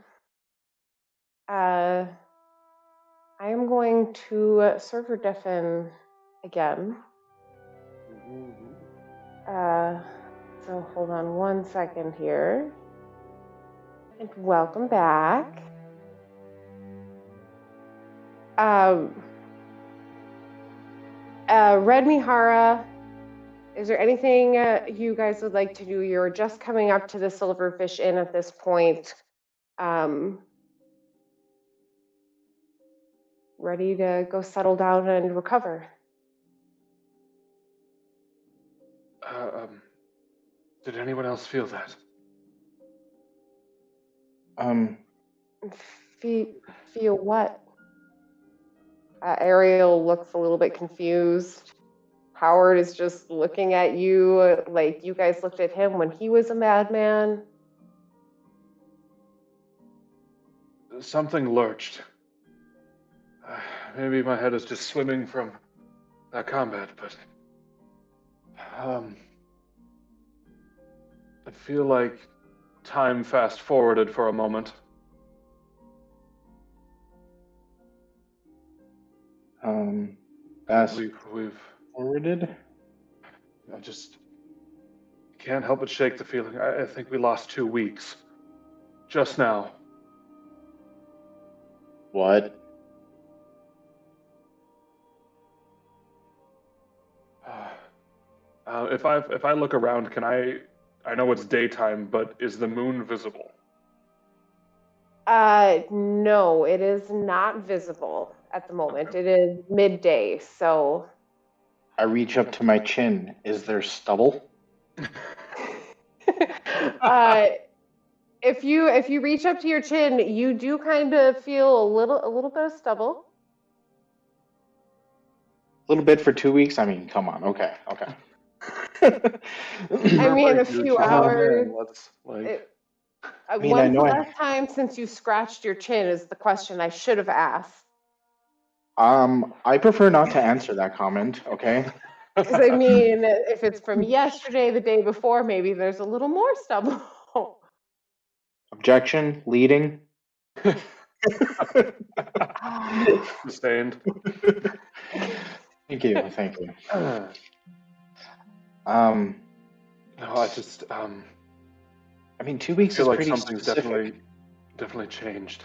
I am going to server deafen again. So hold on one second here. And welcome back. Red Mihara, is there anything you guys would like to do? You're just coming up to the Silverfish Inn at this point. Ready to go settle down and recover. Did anyone else feel that? Feel what? Ariel looks a little bit confused. Howard is just looking at you like you guys looked at him when he was a madman. Something lurched. Maybe my head is just swimming from that combat, but I feel like time fast forwarded for a moment. Fast We've forwarded? I just can't help but shake the feeling. I think we lost 2 weeks. Just now. What? If I look around, can I know it's daytime, but is the moon visible? No, it is not visible at the moment. Okay. It is midday, so. I reach up to my chin. Is there stubble? If you reach up to your chin, you do kind of feel a little bit of stubble. A little bit for 2 weeks? I mean, come on. Okay. I mean, a few hours. When's the last time since you scratched your chin is the question I should have asked. I prefer not to answer that comment, okay? Because I mean, if it's from yesterday, the day before, maybe there's a little more stubble. Objection, leading. Sustained. Thank you. No, I just I mean, 2 weeks I feel is like pretty something's specific. definitely changed.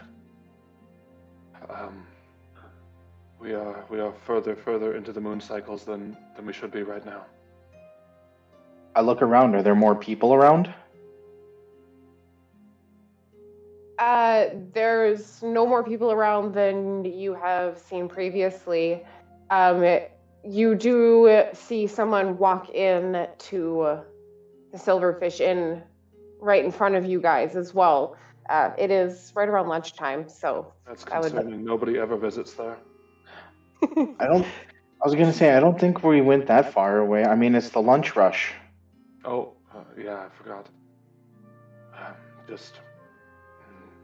We are further into the moon cycles than we should be right now. I look around. Are there more people around? There's no more people around than you have seen previously. You do see someone walk in to the Silverfish Inn right in front of you guys as well. It is right around lunchtime, so that's concerning. Nobody ever visits there. I was gonna say, I don't think we went that far away. I mean, it's the lunch rush. Oh, yeah, I forgot.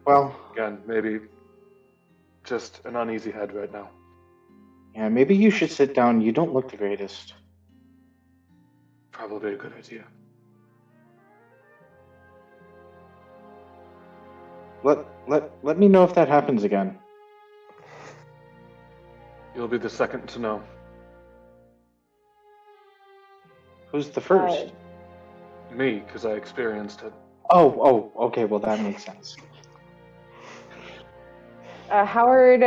Well, again, maybe just an uneasy head right now. Yeah, maybe you should sit down. You don't look the greatest. Probably a good idea. Let me know if that happens again. You'll be the second to know. Who's the first? Me, because I experienced it. Oh, okay, well that makes sense. Howard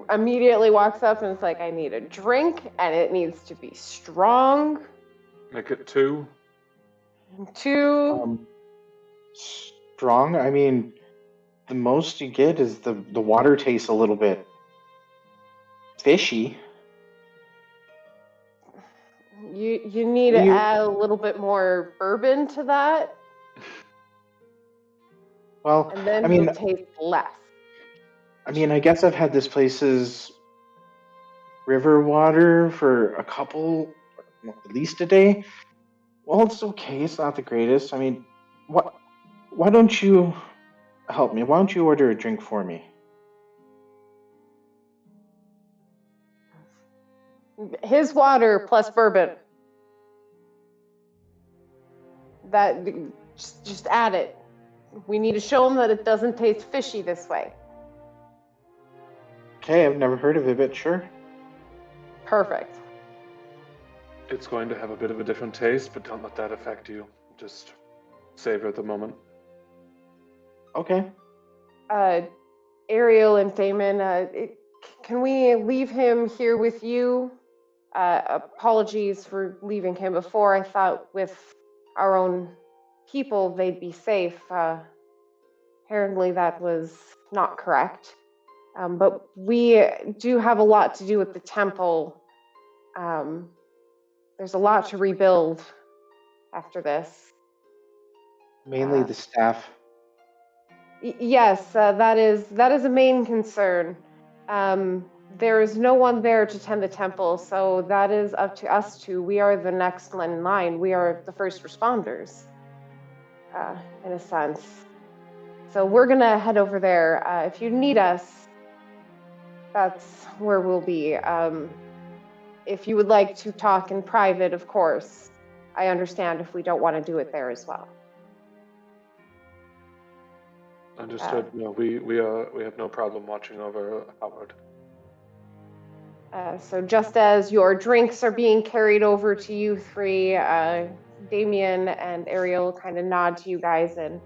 immediately walks up and is like, I need a drink, and it needs to be strong. Make it 2. 2. Strong? I mean, the most you get is the water tastes a little bit fishy. You need to add a little bit more bourbon to that. Well, and then it'll taste less. I mean, I guess I've had this place's river water for at least a day. Well, it's okay. It's not the greatest. I mean, why don't you help me? Why don't you order a drink for me? His water plus bourbon. That just add it. We need to show him that it doesn't taste fishy this way. Okay, I've never heard of it, but sure. Perfect. It's going to have a bit of a different taste, but don't let that affect you. Just savor the moment. Okay. Ariel and Damon, can we leave him here with you? Apologies for leaving him before. I thought with our own people they'd be safe. Apparently that was not correct. But we do have a lot to do with the temple. There's a lot to rebuild after this. Mainly the staff. Yes, that is a main concern. There is no one there to tend the temple, so that is up to us two. We are the next in line. We are the first responders, in a sense. So we're gonna head over there. If you need us, that's where we'll be. If you would like to talk in private, of course, I understand if we don't want to do it there as well. Understood. No, we have no problem watching over Howard. So just as your drinks are being carried over to you three, Damien and Ariel kind of nod to you guys and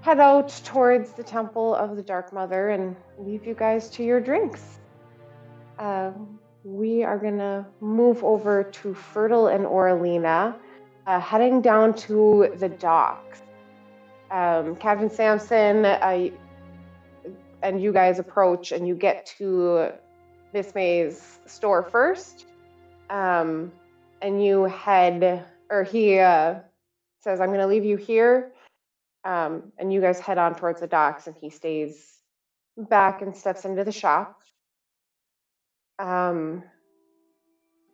head out towards the Temple of the Dark Mother and leave you guys to your drinks. We are going to move over to Fertile and Oralina, heading down to the docks. Captain Sampson and you guys approach and you get to Miss May's store first, and you head, or he says, I'm going to leave you here, and you guys head on towards the docks, and he stays back and steps into the shop.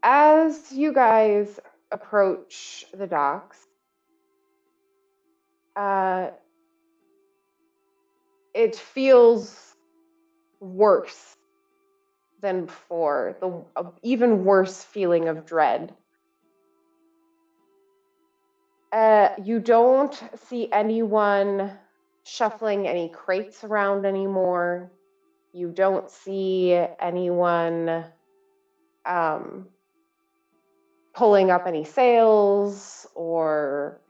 As you guys approach the docks, it feels worse than before, the even worse feeling of dread. You don't see anyone shuffling any crates around anymore. You don't see anyone pulling up any sails or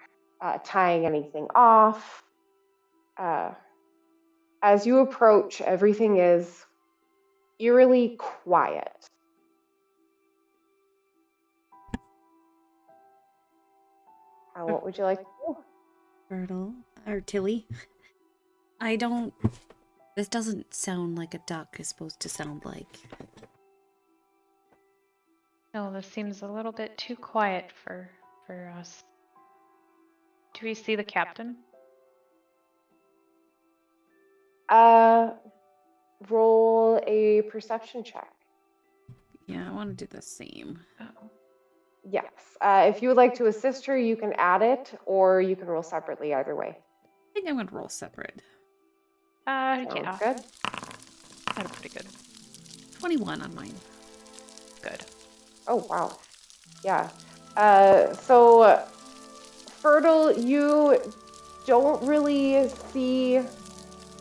tying anything off. As you approach, everything is eerily quiet. What would you like to do? Fertile, Or Tilly. This doesn't sound like a duck is supposed to sound like. No, this seems a little bit too quiet for us. Do we see the captain? Roll a perception check. Yeah, I want to do the same. Oh. Yes. If you would like to assist her, you can add it, or you can roll separately, either way. I think I'm going to roll separate. Sounds Yeah. good. That's pretty good. 21 on mine. Good. Oh, wow. Yeah. So, Fertile, you don't really see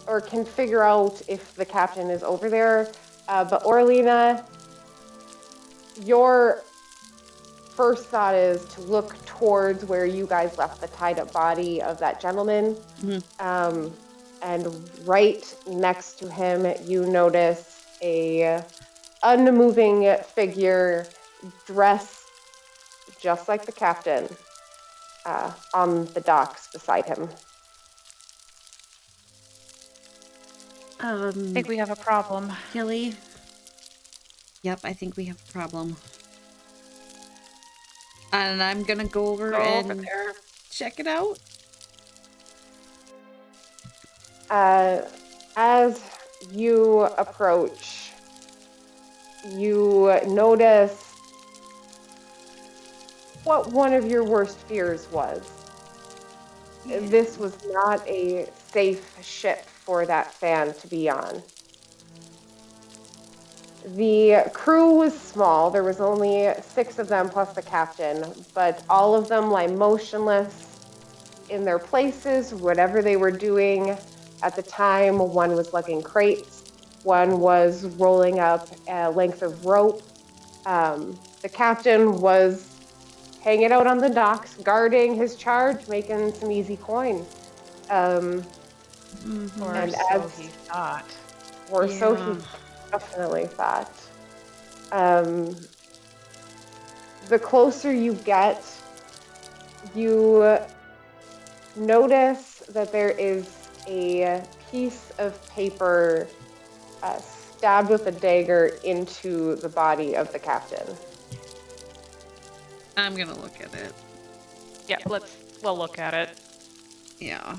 or can figure out if the captain is over there. But Orlina, your first thought is to look towards where you guys left the tied up body of that gentleman. Mm-hmm. And right next to him, you notice a unmoving figure dressed just like the captain on the docks beside him. I think we have a problem. Tilly? Yep, I think we have a problem. And I'm gonna go over and check it out. As you approach, you notice what one of your worst fears was. Yeah. This was not a safe ship for that fan to be on. The crew was small. There was only 6 of them plus the captain, but all of them lie motionless in their places, whatever they were doing at the time. One was lugging crates. One was rolling up a length of rope. The captain was hanging out on the docks, guarding his charge, making some easy coin. Or so he thought. Or so he definitely thought. The closer you get, you notice that there is a piece of paper stabbed with a dagger into the body of the captain. I'm gonna look at it. Yeah, we'll look at it. Yeah.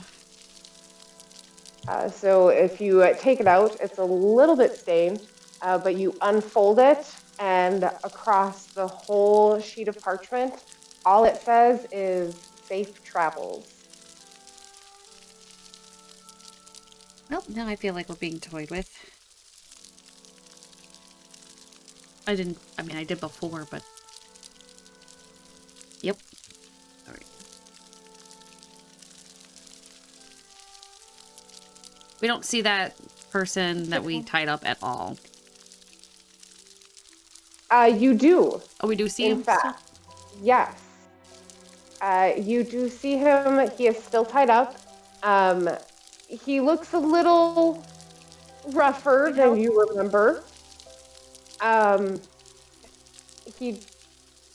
So if you take it out, it's a little bit stained, but you unfold it, and across the whole sheet of parchment, all it says is safe travels. Well, now I feel like we're being toyed with. I did before, but... Yep. All right. We don't see that person that we tied up at all. You do. Oh, we do see him? In fact, yes. You do see him. He is still tied up. He looks a little rougher than you remember. He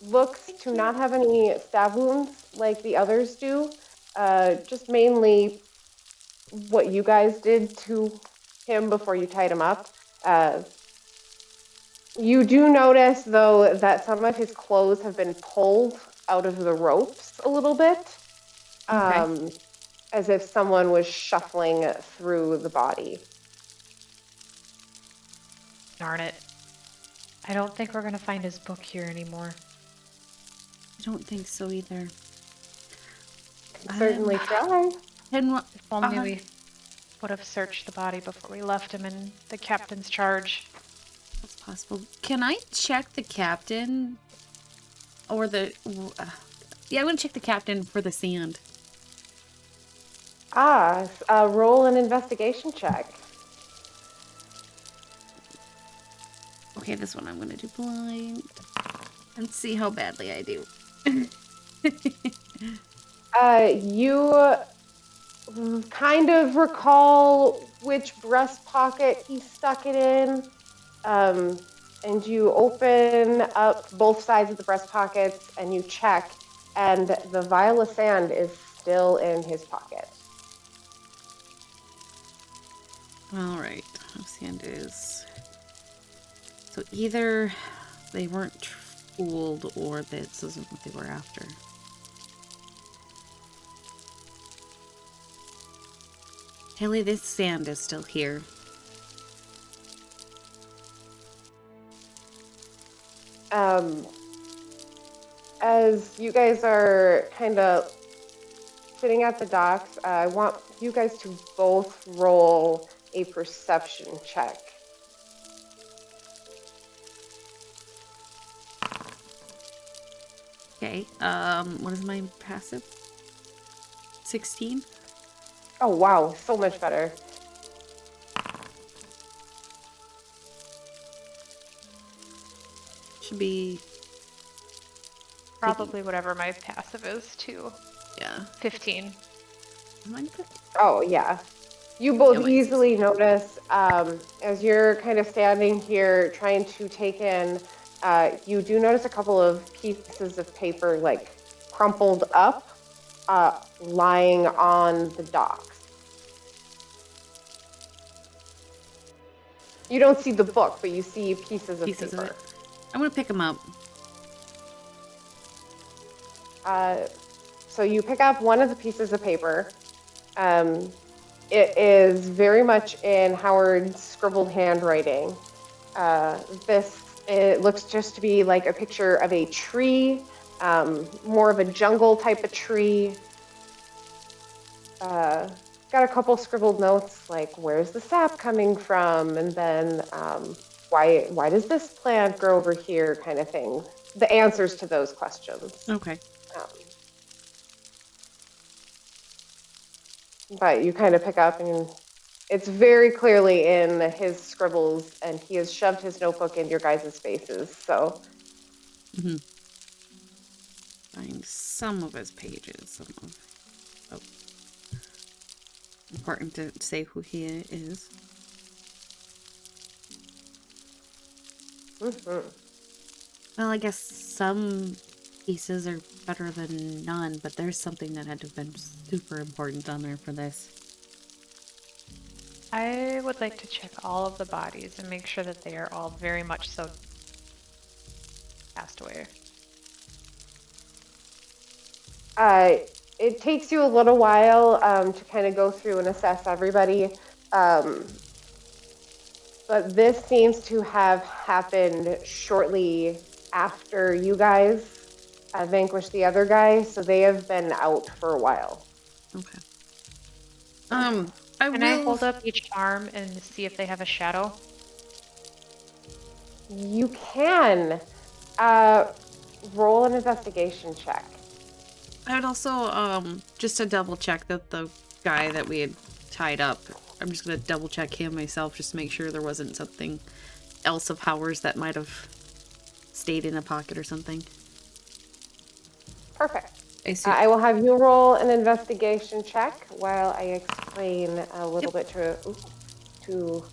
looks to not have any stab wounds like the others do. Just mainly what you guys did to him before you tied him up. You do notice, though, that some of his clothes have been pulled out of the ropes a little bit, as if someone was shuffling through the body. Darn it. I don't think we're going to find his book here anymore. I don't think so either. Certainly try. If only we would have searched the body before we left him in the captain's charge. That's possible. Can I check the captain? Or the... yeah, I'm going to check the captain for the sand. Roll an investigation check. Okay, this one I'm going to do blind. And see how badly I do. You kind of recall which breast pocket he stuck it in. And you open up both sides of the breast pockets and you check, and the vial of sand is still in his pocket. All right. Sand is. So either they weren't fooled or this isn't what they were after. Haley, this sand is still here. As you guys are kind of sitting at the docks, I want you guys to both roll a perception check. Okay. What is my passive? 16? Oh, wow. So much better. Should be... Probably whatever my passive is, too. Yeah. 15. Mine 15? Oh, yeah. You both mine's easily notice, as you're kind of standing here trying to take in, you do notice a couple of pieces of paper, like, crumpled up, lying on the docks. You don't see the book, but you see pieces of paper. Of it. I'm gonna pick them up. So you pick up one of the pieces of paper. It is very much in Howard's scribbled handwriting. It looks just to be like a picture of a tree, more of a jungle type of tree. Got a couple scribbled notes like, where's the sap coming from? And then, why does this plant grow over here, kind of thing. The answers to those questions. Okay. But you kind of pick up and it's very clearly in his scribbles, and he has shoved his notebook in your guys' faces, so. Mm-hmm. Find some of his pages. Oh. Important to say who he is. Mm-hmm. Well, I guess some pieces are better than none, but there's something that had to have been super important on there for this. I would like to check all of the bodies and make sure that they are all very much so passed away. It takes you a little while to kind of go through and assess everybody. But this seems to have happened shortly after you guys vanquished the other guy, so they have been out for a while. Okay. Can I hold up each arm and see if they have a shadow? You can. Roll an investigation check. I would also, just to double check that the guy that we had tied up, I'm just going to double check him myself just to make sure there wasn't something else of Howard's that might have stayed in a pocket or something. Perfect. I will have you roll an investigation check while I explain a little bit to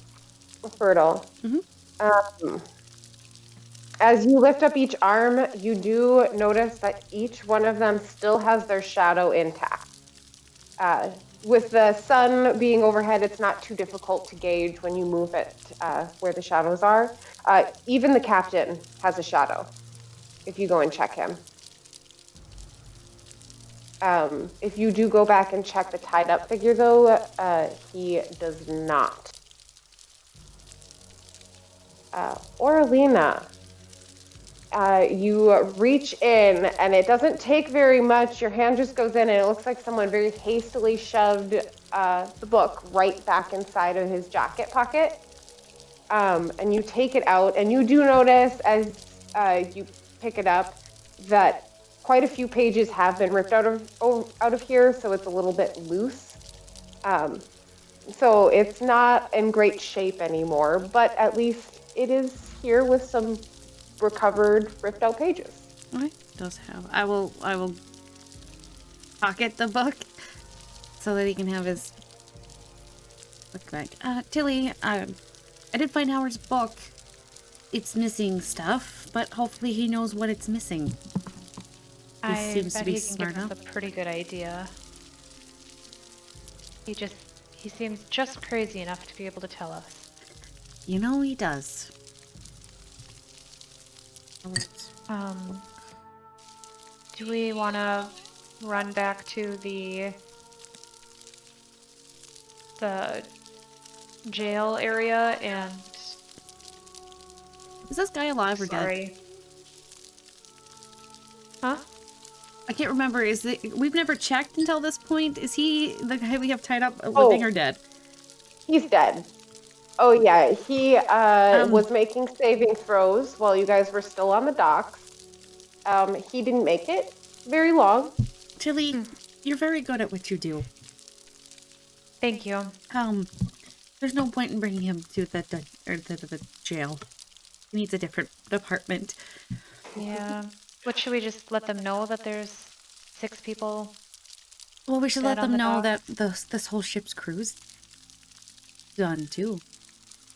Fertile. Mm-hmm. As you lift up each arm, you do notice that each one of them still has their shadow intact. With the sun being overhead, it's not too difficult to gauge when you move it where the shadows are. Even the captain has a shadow, if you go and check him. If you do go back and check the tied up figure, though, he does not. Oralina, you reach in, and it doesn't take very much. Your hand just goes in, and it looks like someone very hastily shoved the book right back inside of his jacket pocket. And you take it out, and you do notice as you pick it up that quite a few pages have been ripped out of here, so it's a little bit loose. So it's not in great shape anymore, but at least it is here with some recovered, ripped out pages. Okay, it does have. I will pocket the book so that he can have his book back. Tilly, I did find Howard's book. It's missing stuff, but hopefully he knows what it's missing. He seems to be smart enough. That's a pretty good idea. He seems just crazy enough to be able to tell us. You know he does. Do we want to run back to the jail area and... Is this guy alive or dead? Huh? I can't remember. We've never checked until this point. Is he the guy we have tied up living or dead? He's dead. Oh yeah, he was making saving throws while you guys were still on the docks. He didn't make it very long. Tilly, you're very good at what you do. Thank you. There's no point in bringing him to the jail. He needs a different department. Yeah. What, should we just let them know that there's 6 people? Well, we should let them know that this whole ship's crew's done too.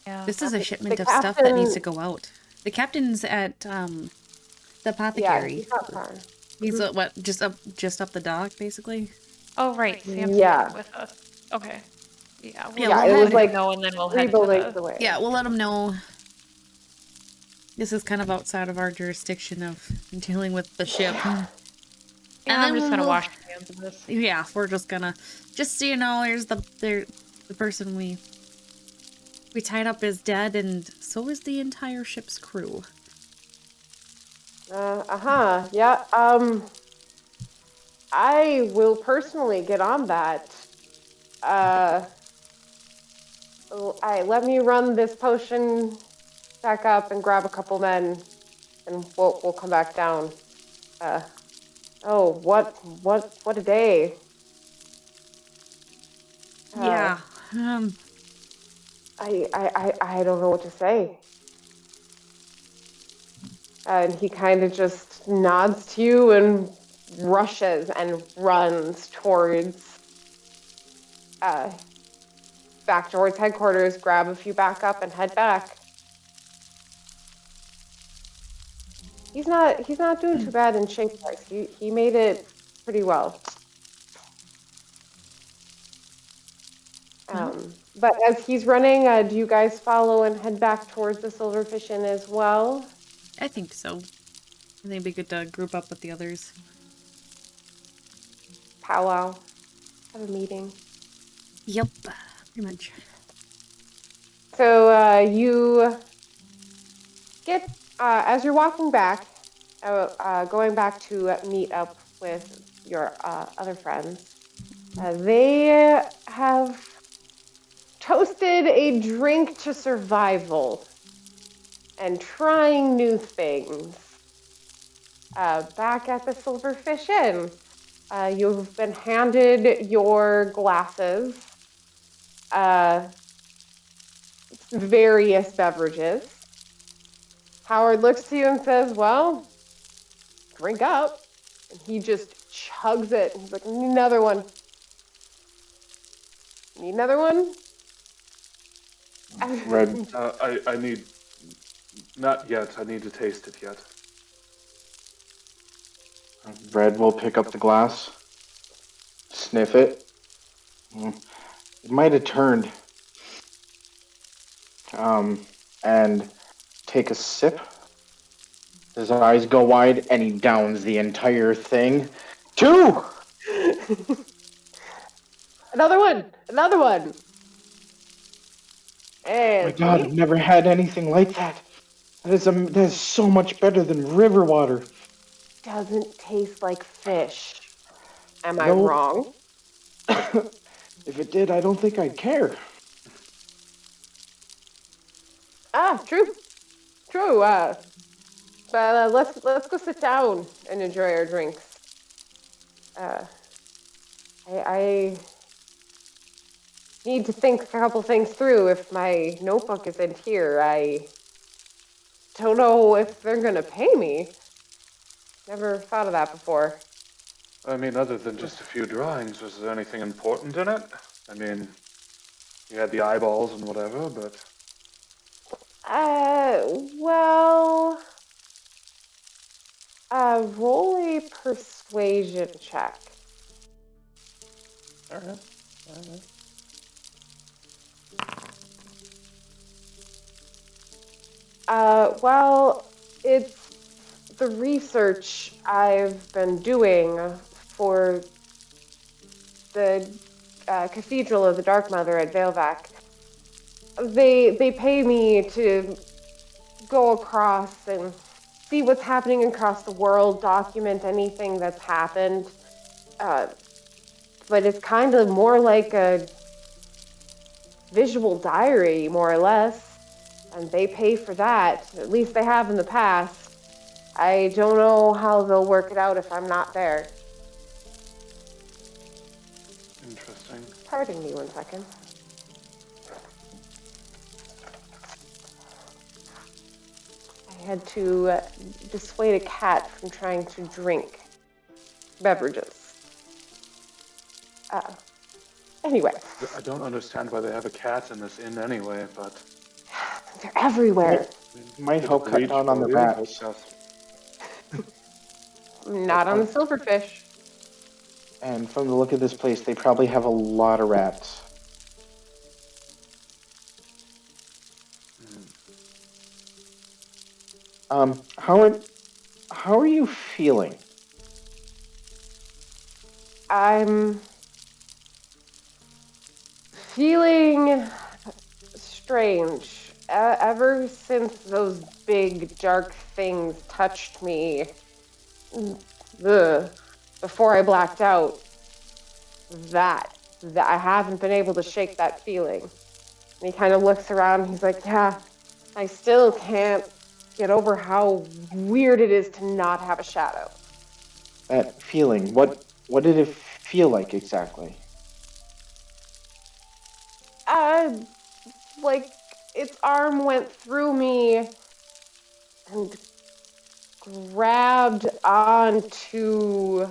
Yeah. This is a shipment of stuff that needs to go out. The captain's at the apothecary. Yeah, he's not far. He's what? Just up the dock, basically. Oh right, Sam's with us. Okay. Yeah. It was like know, and then we'll 3 head buildings away. Yeah, we'll let them know. This is kind of outside of our jurisdiction of dealing with the ship. Yeah, and I'm just gonna wash my hands of this. Yeah, we're just gonna, just so you know, here's the person we tied up is dead, and so is the entire ship's crew. Yeah. I will personally get on that. Let me run this potion back up and grab a couple men, and we'll come back down. What a day. Yeah. I don't know what to say. And he kind of just nods to you and rushes and runs towards back towards headquarters, grab a few back up and head back. He's not doing too bad in shape-wise. He made it pretty well. But as he's running, do you guys follow and head back towards the Silverfish Inn as well? I think so. I think it'd be good to group up with the others. Powwow. Have a meeting. Yep, pretty much. So you get, as you're walking back, going back to meet up with your other friends, they have toasted a drink to survival and trying new things. Back at the Silverfish Inn, you've been handed your glasses, various beverages. Howard looks to you and says, well, drink up. And he just chugs it. He's like, need another one. Need another one? Red, I need... Not yet. I need to taste it yet. Red will pick up the glass, sniff it. It might have turned. And take a sip. His eyes go wide, and he downs the entire thing. 2! Another one! Another one! And oh my God, I've never had anything like that. That is so much better than river water. Doesn't taste like fish. Am I wrong? If it did, I don't think I'd care. True. True. But let's go sit down and enjoy our drinks. I need to think a couple things through. If my notebook isn't here, I don't know if they're gonna pay me. Never thought of that before. I mean, other than just a few drawings, was there anything important in it? I mean, you had the eyeballs and whatever, but... Well... roll a persuasion check. Alright. Well, it's the research I've been doing for the Cathedral of the Dark Mother at Valevac. They pay me to go across and see what's happening across the world, document anything that's happened. But it's kind of more like a visual diary, more or less. And they pay for that. At least they have in the past. I don't know how they'll work it out if I'm not there. Interesting. Pardon me 1 second. I had to dissuade a cat from trying to drink beverages. Anyway. I don't understand why they have a cat in this inn anyway, but... They're everywhere. Might help cut down on the rats. Not on the silverfish. And from the look of this place, they probably have a lot of rats. How are you feeling? I'm feeling strange. Ever since those big dark things touched me, before I blacked out, that I haven't been able to shake that feeling. And he kind of looks around and he's like, yeah, I still can't get over how weird it is to not have a shadow. That feeling, what did it feel like exactly? Like its arm went through me and grabbed onto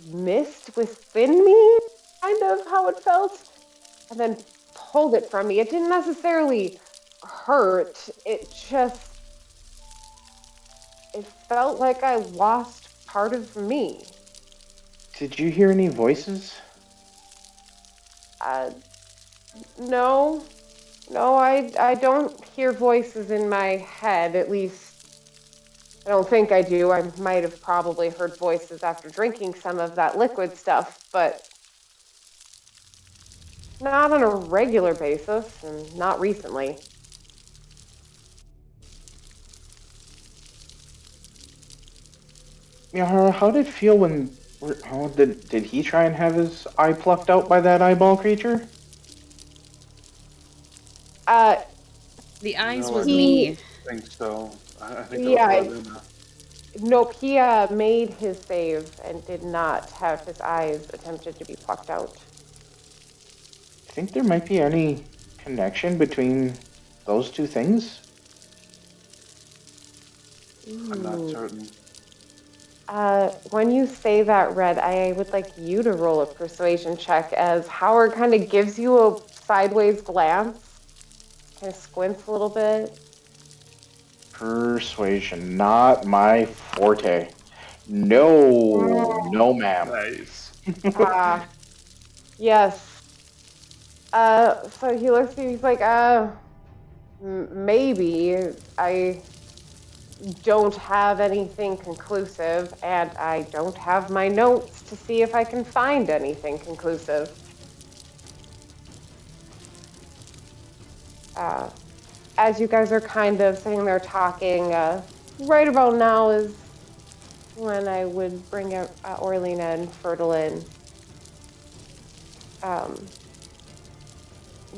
mist within me, kind of how it felt, and then pulled it from me. It didn't necessarily hurt, it felt like I lost part of me. Did you hear any voices? No, I don't hear voices in my head, at least I don't think I do. I might have probably heard voices after drinking some of that liquid stuff, but not on a regular basis, and not recently. Yeah, how did it feel when... Did he try and have his eye plucked out by that eyeball creature? The eyes No, was I me. don't think so. I think Yeah, that was Luna. Nope, he made his save and did not have his eyes attempted to be plucked out. Think there might be any connection between those two things? I'm not certain. When you say that, Red, I would like you to roll a persuasion check as Howard kind of gives you a sideways glance, kind of squints a little bit. Persuasion, not my forte. No, ma'am. Nice. Yes. So he looks at you, he's like, maybe. I don't have anything conclusive, and I don't have my notes to see if I can find anything conclusive. As you guys are kind of sitting there talking, right about now is when I would bring out Orlena and Fertile in.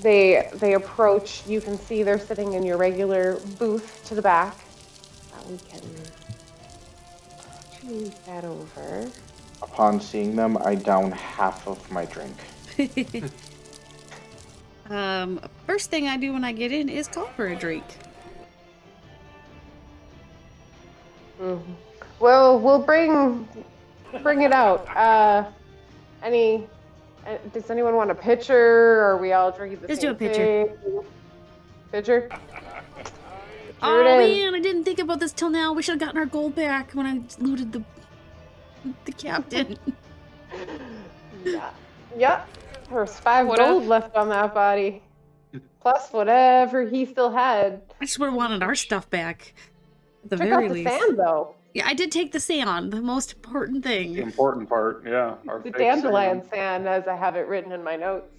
They approach. You can see they're sitting in your regular booth to the back. We can move that over. Upon seeing them, I down half of my drink. First thing I do when I get in is call for a drink. Mm-hmm. Well, we'll bring it out. Does anyone want a pitcher, or are we all drinking the Let's same do a pitcher. thing? Pitcher? Oh man, I didn't think about this till now. We should have gotten our gold back when I looted the captain. Yeah. There was 5 gold left on that body. Plus whatever he still had. I just would have wanted our stuff back. At the Check very out the least. sand, though. Yeah, I did take the sand, the most important thing. The important part, yeah. Our The fake dandelion sand, as I have it written in my notes.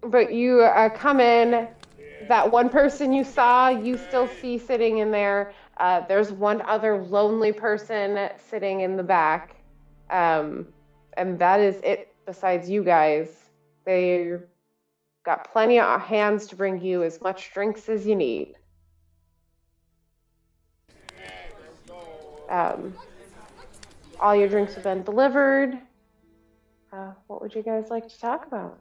But you come in. That one person you saw, you still see sitting in there. There's one other lonely person sitting in the back. And that is it besides you guys. They got plenty of hands to bring you as much drinks as you need. All your drinks have been delivered. What would you guys like to talk about?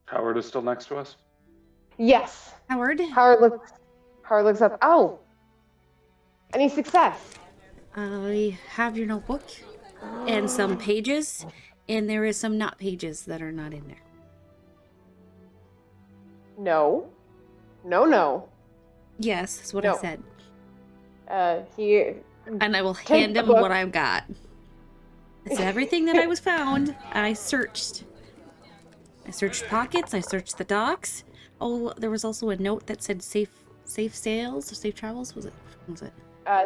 Howard is still next to us? Yes. Howard? Howard looks up. Oh. Any success? I have your notebook and some pages, and there is some not pages that are not in there. No. No. Yes, that's what No. I said. And I will hand him what I've got. It's everything that I was found. I searched pockets. I searched the docks. Oh, there was also a note that said safe sails or safe travels. Was it?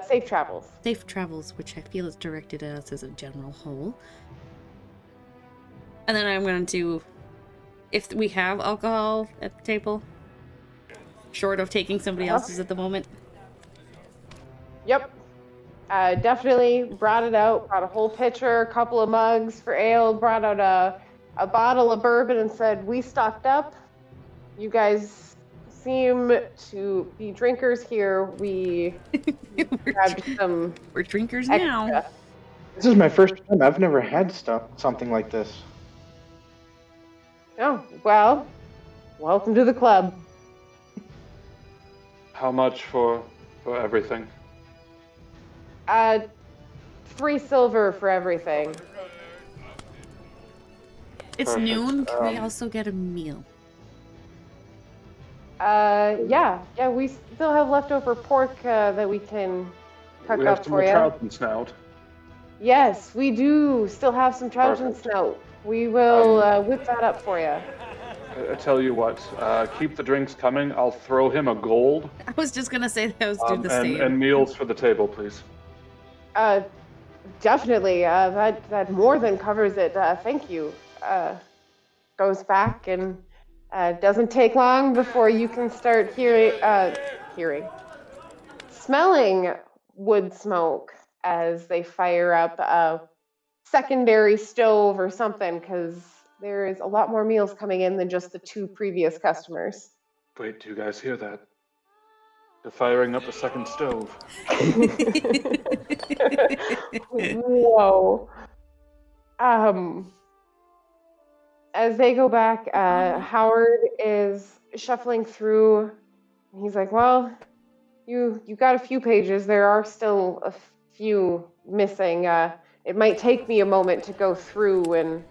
Safe travels. Safe travels, which I feel is directed at us as a general whole. And then I'm going to, if we have alcohol at the table, short of taking somebody else's at the moment. Yep. Definitely brought it out, brought a whole pitcher, a couple of mugs for ale, brought out a bottle of bourbon and said, we stocked up. You guys seem to be drinkers here. We grabbed some We're drinkers extra. now. This is my first time. I've never had something like this. Oh, well, welcome to the club. How much for everything? 3 silver for everything. It's Perfect. noon. Can we also get a meal? Yeah, we still have leftover pork that we can cook We have up some for more you. trout and snout. Yes, we do still have some trout and Perfect. snout. We will whip that up for you. I tell you what, keep the drinks coming. I'll throw him a gold. I was just gonna say that I was do the same. And meals for the table, please. Definitely. That more than covers it. Thank you. Goes back and doesn't take long before you can start smelling wood smoke as they fire up a secondary stove or something, because there is a lot more meals coming in than just the 2 previous customers. Wait, do you guys hear that? They're firing up a second stove. Whoa. As they go back, Howard is shuffling through. He's like, well, you got a few pages. There are still a few missing. It might take me a moment to go through and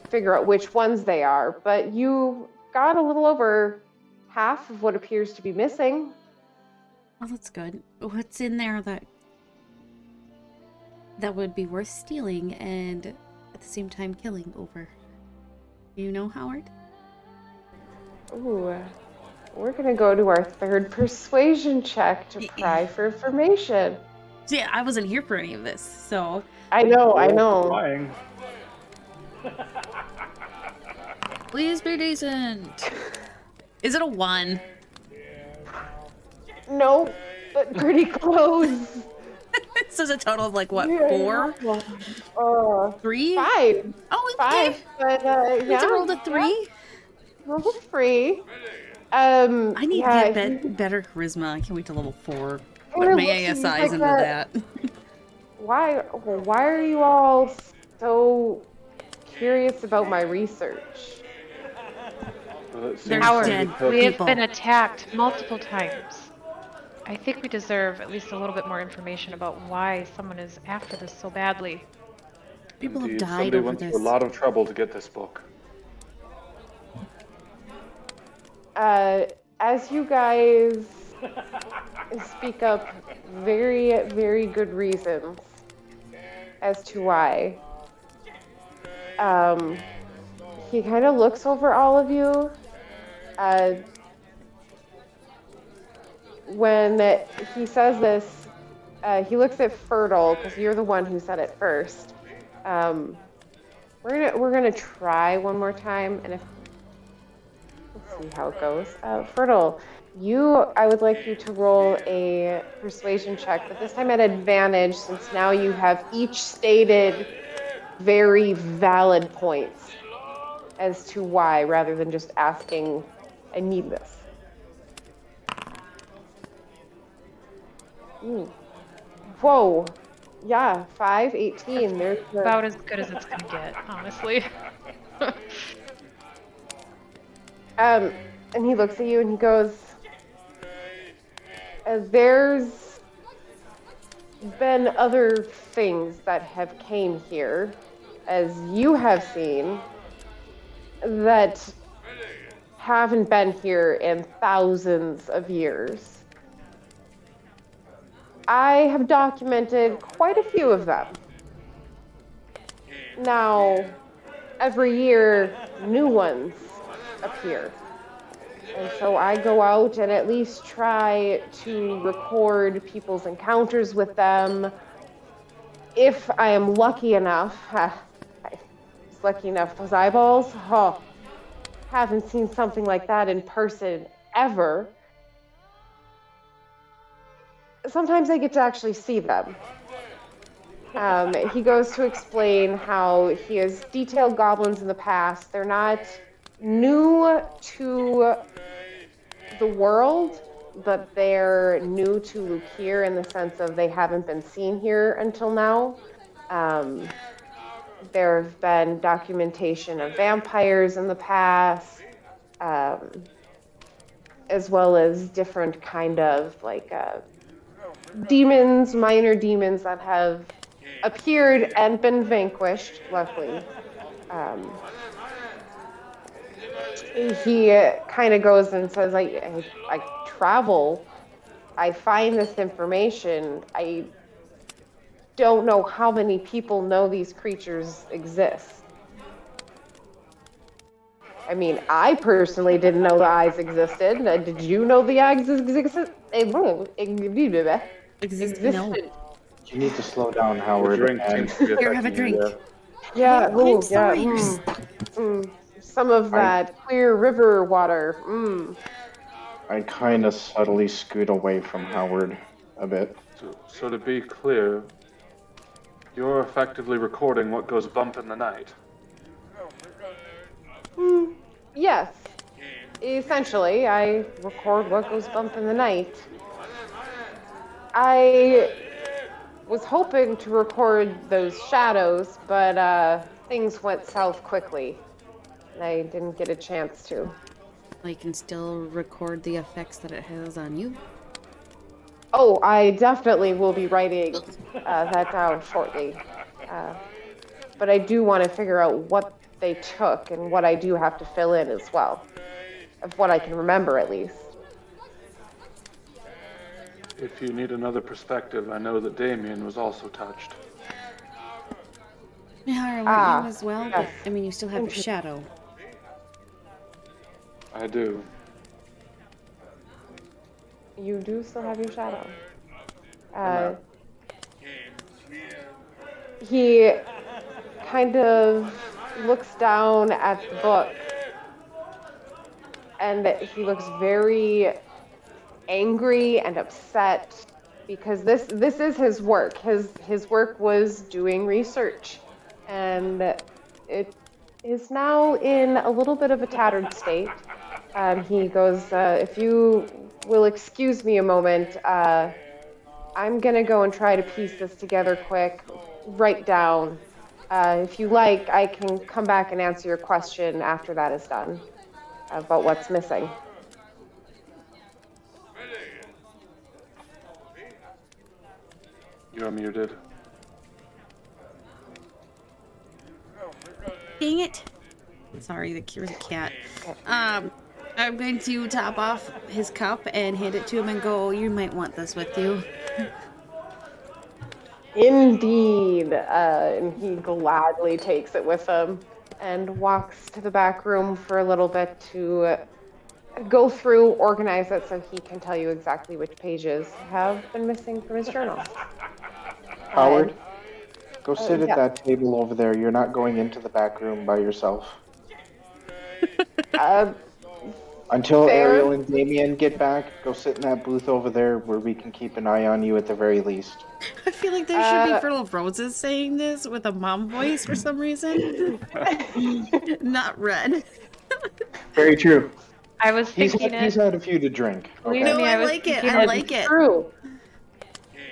figure out which ones they are, but you got a little over half of what appears to be missing. Well, that's good. What's in there that would be worth stealing and at the same time killing over? Do you know, Howard? Ooh, we're gonna go to our 3rd persuasion check to pry for information. Yeah, I wasn't here for any of this, so. I know. Lying. Please be decent. Is it a 1? No, but pretty close. This is a total of like what, Yeah. 4? 3? 5. Oh, it's 5. But It's a roll to 3. Level 3. I need to get better charisma. I can't wait to level 4. Put my ASIs into that. Why are you all so curious about my research? They're Howard, dead we have people. been attacked multiple times. I think we deserve at least a little bit more information about why someone is after this so badly. People have Indeed, died somebody over went this. through a lot of trouble to get this book. As you guys speak up very, very good reasons, as to why. He kind of looks over all of you. When he says this, he looks at Fertile, because you're the one who said it first. We're gonna try one more time, and let's see how it goes. Fertile, I would like you to roll a persuasion check, but this time at advantage, since now you have each stated very valid points as to why, rather than just asking, I need this. Ooh. Whoa. Yeah, 5, 18. There's about as good as it's gonna get, honestly. And he looks at you and he goes, there's been other things that have came here, as you have seen, that haven't been here in thousands of years. I have documented quite a few of them. Now, every year, new ones appear. And so I go out and at least try to record people's encounters with them. If I am lucky enough, lucky enough, those eyeballs, haven't seen something like that in person ever. Sometimes I get to actually see them. He goes to explain how he has detailed goblins in the past. They're not new to the world, but they're new to Lukir in the sense of they haven't been seen here until now. There have been documentation of vampires in the past, as well as different kind of demons, minor demons that have appeared and been vanquished, luckily. He kind of goes and says, I travel, I find this information, I don't know how many people know these creatures exist. I mean, I personally didn't know the eyes existed. Did you know the eyes existed? Existed. No. You need to slow down, Howard. Here, have a drink. Yeah, I'm sorry. Some of that clear river water. I kind of subtly scoot away from Howard a bit. So to be clear, you're effectively recording what goes bump in the night. Yes. Essentially, I record what goes bump in the night. I was hoping to record those shadows, but things went south quickly. And I didn't get a chance to. I can still record the effects that it has on you. Oh, I definitely will be writing that down shortly. But I do want to figure out what they took and what I do have to fill in as well. Of what I can remember, at least. If you need another perspective, I know that Damien was also touched. Yeah, I want you as well, yes. but I mean, you still have your shadow. I do. You do still have your shadow. He kind of looks down at the book, and he looks very angry and upset because this is his work. His work was doing research, and it is now in a little bit of a tattered state. He goes, if you will excuse me a moment, I'm gonna go and try to piece this together quick, write down. If you like, I can come back and answer your question after that is done about what's missing. You're muted. Dang it. Sorry, there's a cat. I'm going to top off his cup and hand it to him and go, you might want this with you. Indeed. And he gladly takes it with him and walks to the back room for a little bit to go through, organize it so he can tell you exactly which pages have been missing from his journal. Howard, go sit at yeah. that table over there. You're not going into the back room by yourself. Until fair. Ariel and Damien get back, go sit in that booth over there where we can keep an eye on you at the very least. I feel like there should be Fertile Roses saying this with a mom voice for some reason. Not Red. Very true. I was thinking he's had a few to drink. Okay. No, I like it. I like it. True.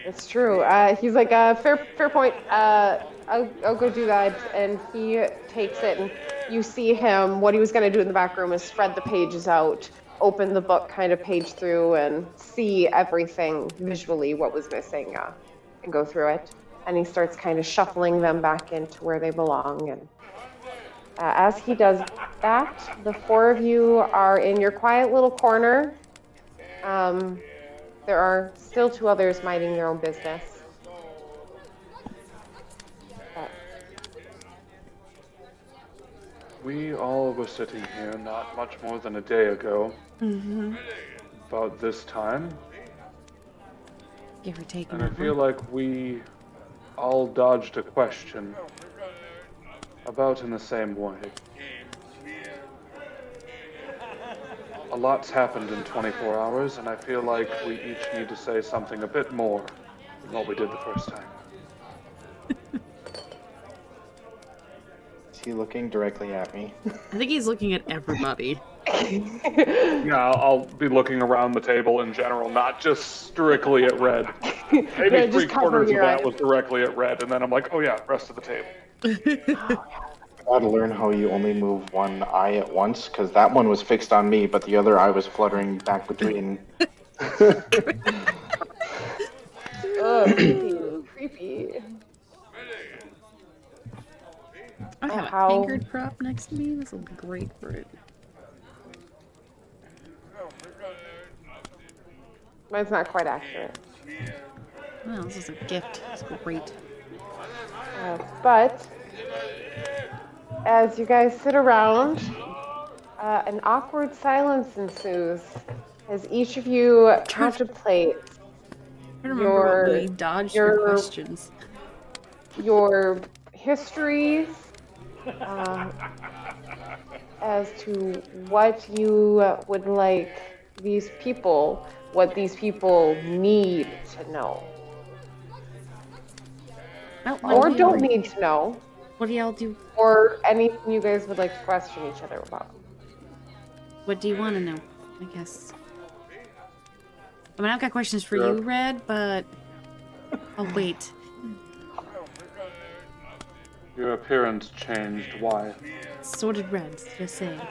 It's true. He's like, fair point. I'll go do that. And he takes it, and you see him. What he was going to do in the back room is spread the pages out, open the book kind of page through, and see everything visually, what was missing, and go through it. And he starts kind of shuffling them back into where they belong. And as he does that, the four of you are in your quiet little corner. There are still two others minding their own business. We all were sitting here not much more than a day ago. Mm-hmm. About this time. Give or take. And I feel like we all dodged a question about in the same way. A lot's happened in 24 hours, and I feel like we each need to say something a bit more than what we did the first time. Is he looking directly at me? I think he's looking at everybody. Yeah, I'll be looking around the table in general, not just strictly at Red. Maybe 3/4 of that was directly at Red, and then I'm like, oh yeah, rest of the table. Gotta learn how you only move one eye at once, because that one was fixed on me, but the other eye was fluttering back between. Creepy. I have a tankard prop next to me. This will be great for it. Mine's not quite accurate. Well, this is a gift. It's great. But as you guys sit around, an awkward silence ensues as each of you contemplate your questions. Your histories as to what you would like what these people need to know. Or don't need to know. What do y'all do? Or anything you guys would like to question each other about. What do you want to know, I guess? I mean, I've got questions for you, Red, but I'll wait. Your appearance changed. Why? So did Red's, just saying.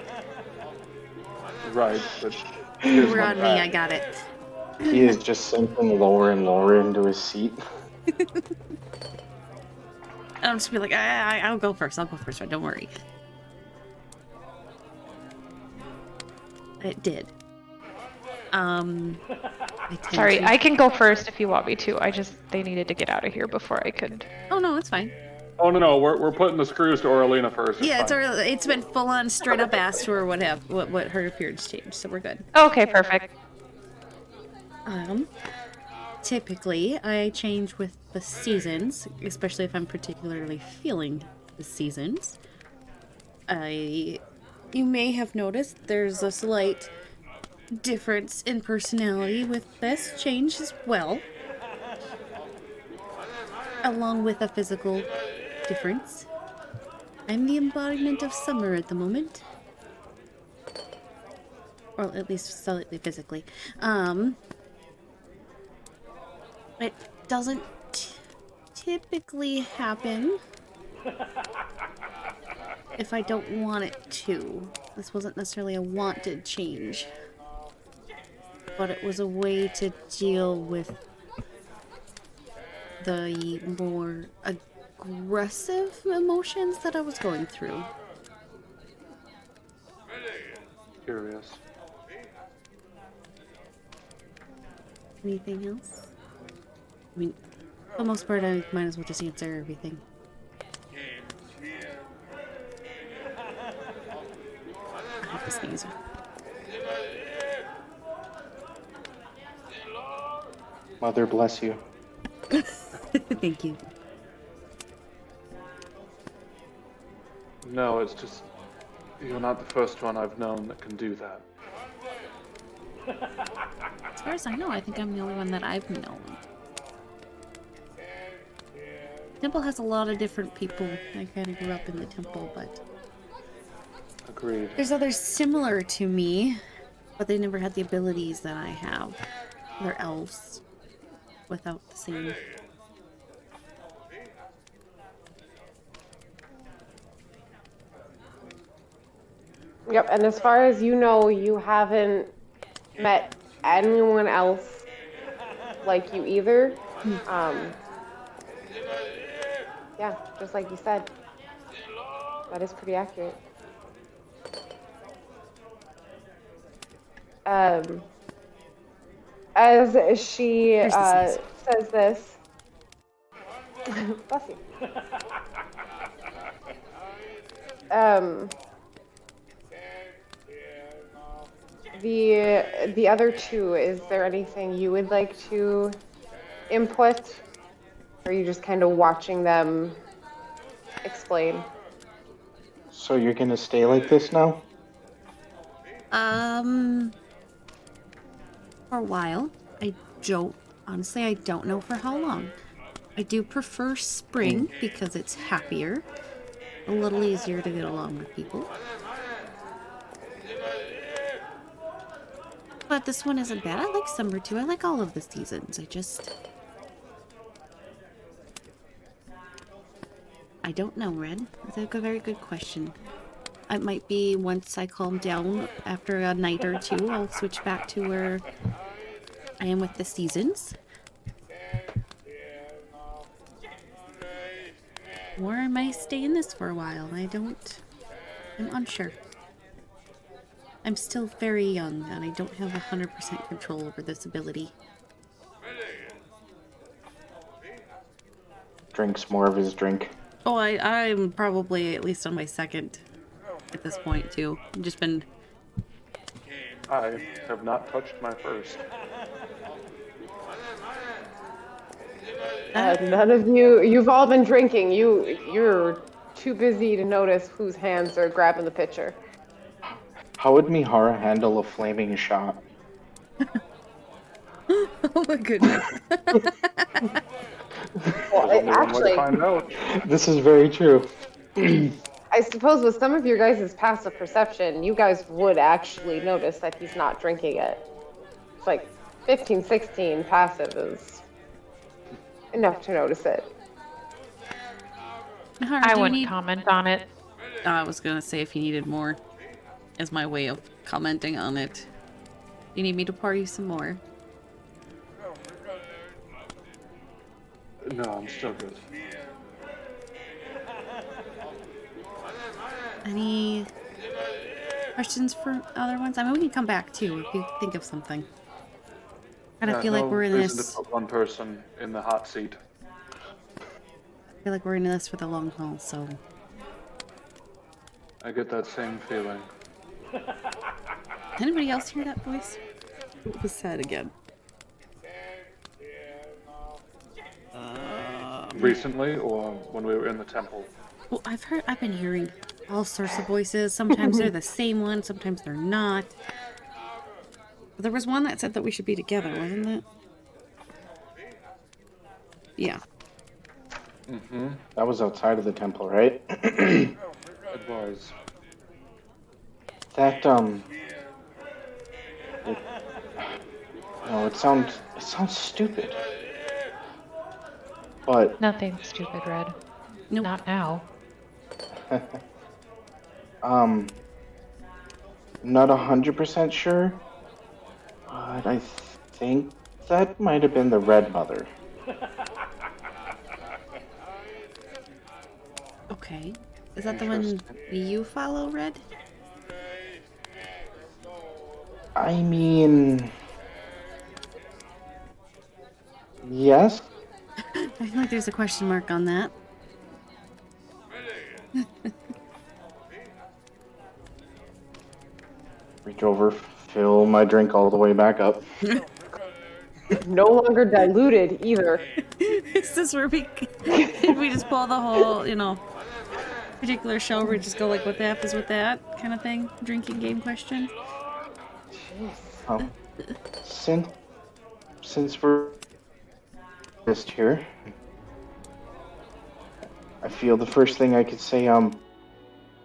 Right, but... We're on me, I got it. He is just sinking lower and lower into his seat. I'm just gonna be like, I'll go first. I'll go first, right? Don't worry. It did. Sorry, I can go first if you want me to. They needed to get out of here before I could. Oh no, it's fine. Oh no, we're putting the screws to Orlina first. It's been full on straight up asked her what her appearance changed, so we're good. Okay, perfect. Typically I change with the seasons, especially if I'm particularly feeling the seasons. You may have noticed there's a slight difference in personality with this change as well, along with a physical difference. I'm the embodiment of summer at the moment, or at least slightly physically. It doesn't typically happen if I don't want it to. This wasn't necessarily a wanted change, but it was a way to deal with the more aggressive emotions that I was going through. Curious. Anything else? I mean, For the most part, I might as well just answer everything. I have to sneeze. Mother bless you. Thank you. No, it's just you're not the first one I've known that can do that. As far as I know, I think I'm the only one that I've known. Temple has a lot of different people. I kind of grew up in the temple, but... Agreed. There's others similar to me, but they never had the abilities that I have. They're elves. Without the same... Yep, and as far as you know, you haven't met anyone else like you either. Yeah, just like you said. That is pretty accurate. As she says this, bless you. The other two, is there anything you would like to input? Or are you just kind of watching them explain? So you're gonna stay like this now? For a while. Honestly, I don't know for how long. I do prefer spring because it's happier. A little easier to get along with people. But this one isn't bad. I like summer too. I like all of the seasons. I don't know, Red. That's a very good question. It might be once I calm down after a night or two, I'll switch back to where I am with the seasons. Or I might stay in this for a while. I'm unsure. I'm still very young, and I don't have 100% control over this ability. Drinks more of his drink. Oh, I'm probably at least on my second at this point, too. I've just been... I have not touched my first. None of you've all been drinking. You're too busy to notice whose hands are grabbing the pitcher. How would Mihara handle a flaming shot? Oh my goodness. Well, actually, this is very true. I suppose with some of your guys' passive perception, you guys would actually notice that he's not drinking it. It's like 15, 16 passive is enough to notice it. I wouldn't comment on it. I was gonna say if you needed more as my way of commenting on it. You need me to pour you some more? No, I'm still good. Any questions for other ones? I mean, we can come back too if you think of something. I kind of feel like we're in this. To put one person in the hot seat. I feel like we're in this for the long haul, so. I get that same feeling. Anybody else hear that voice? What was said again? Recently, or when we were in the temple? Well, I've been hearing all sorts of voices. Sometimes they're the same one, sometimes they're not. But there was one that said that we should be together, wasn't it? Yeah. Mm-hmm. That was outside of the temple, right? It was. That, it sounds stupid. But... Nothing stupid, Red. Nope. Not now. Not 100% sure, but I think that might have been the Red Mother. Okay. Is that the one you follow, Red? I mean... Yes? I feel like there's a question mark on that. Reach over, fill my drink all the way back up. No longer diluted either. Is this where we just pull the whole, particular show where we just go like, what the F is with that kind of thing? Drinking game question? Since we're just here, I feel the first thing I could say,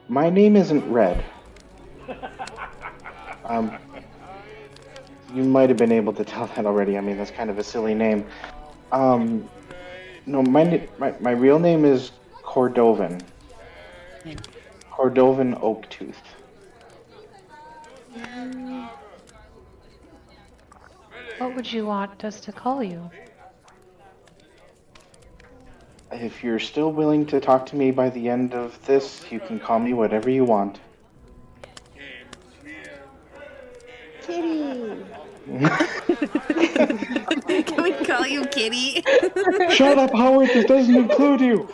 my name isn't Red. You might have been able to tell that already. I mean, that's kind of a silly name. No, my real name is Cordovan. Cordovan Oaktooth. What would you want us to call you? If you're still willing to talk to me by the end of this, you can call me whatever you want. Kitty. Can we call you Kitty? Shut up, Howard. This doesn't include you.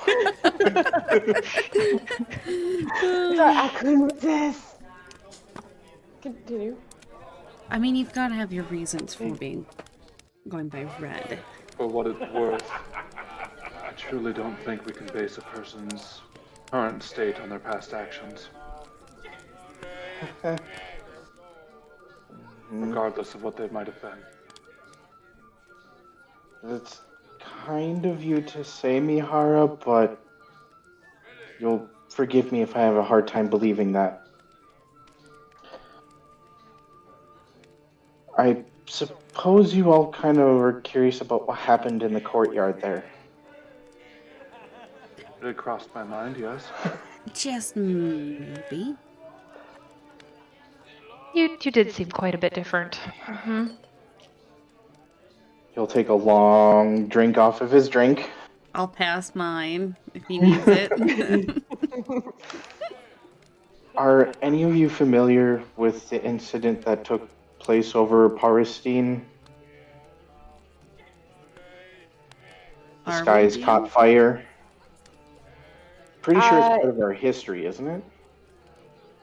Sorry, I couldn't resist. Continue. I mean, you've got to have your reasons for going by Red. For what it's worth, I truly don't think we can base a person's current state on their past actions. Regardless of what they might have been. It's kind of you to say, Mihara, but you'll forgive me if I have a hard time believing that. I suppose you all kind of were curious about what happened in the courtyard there. It crossed my mind, yes. Just maybe. You did seem quite a bit different. Mm-hmm. He'll take a long drink off of his drink. I'll pass mine if he needs it. Are any of you familiar with the incident that took place over Paristine? The skies caught fire. Pretty sure it's part of our history, isn't it?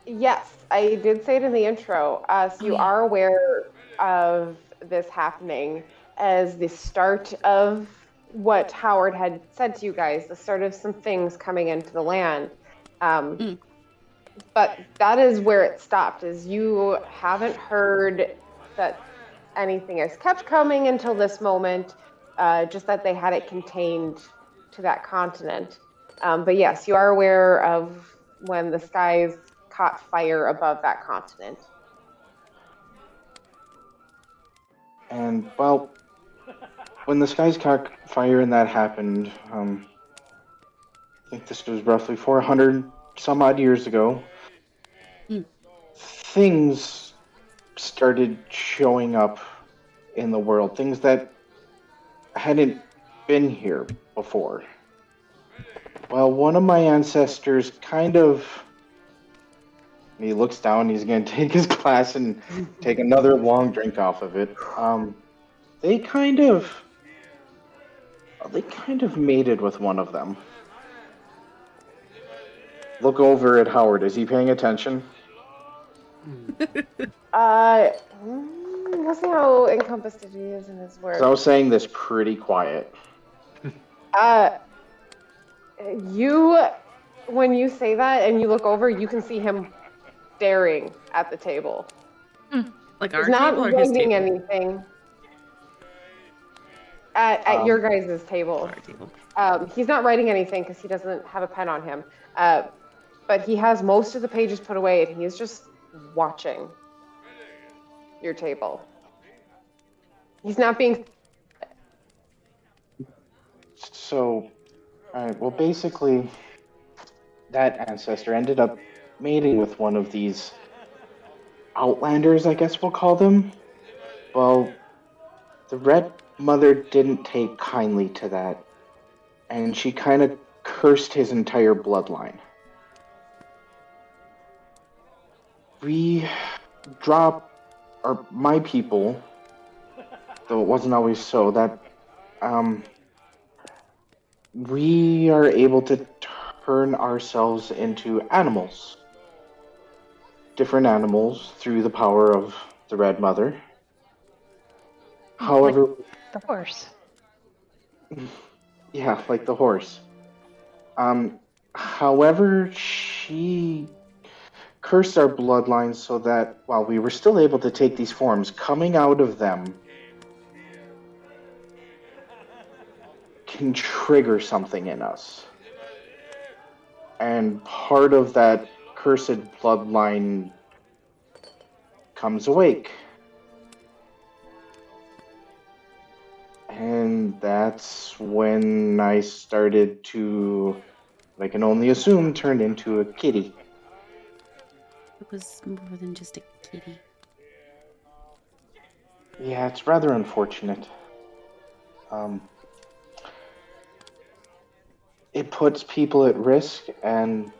Yes, I did say it in the intro. So you are aware of this happening as the start of what Howard had said to you guys, the start of some things coming into the land. But that is where it stopped, is you haven't heard that anything has kept coming until this moment, just that they had it contained to that continent. But yes, you are aware of when the skies caught fire above that continent. And, well, when the skies caught fire and that happened, I think this was roughly 400 some odd years ago, things started showing up in the world, things that hadn't been here before. Well, one of my ancestors kind of... He looks down, he's going to take his glass and take another long drink off of it. They kind of mated with one of them. Look over at Howard. Is he paying attention? Let's see how encompassed he is in his words. So I was saying this pretty quiet. When you say that and you look over, you can see him staring at the table. Like our He's not table or his writing table? anything. At your guys' table. Our table. He's not writing anything because he doesn't have a pen on him. But he has most of the pages put away and he is just watching your table. He's not being... So, well, basically, that ancestor ended up mating with one of these outlanders, I guess we'll call them. Well, the Red Mother didn't take kindly to that, and she kind of cursed his entire bloodline. My people, though it wasn't always so, that, we are able to turn ourselves into animals. Different animals through the power of the Red Mother. However, like the horse. Yeah, like the horse. However, she cursed our bloodlines so that while we were still able to take these forms, coming out of them can trigger something in us. And part of that cursed bloodline comes awake. And that's when I started to, I can only assume, turn into a kitty. It was more than just a kitty. Yeah, it's rather unfortunate. It puts people at risk, and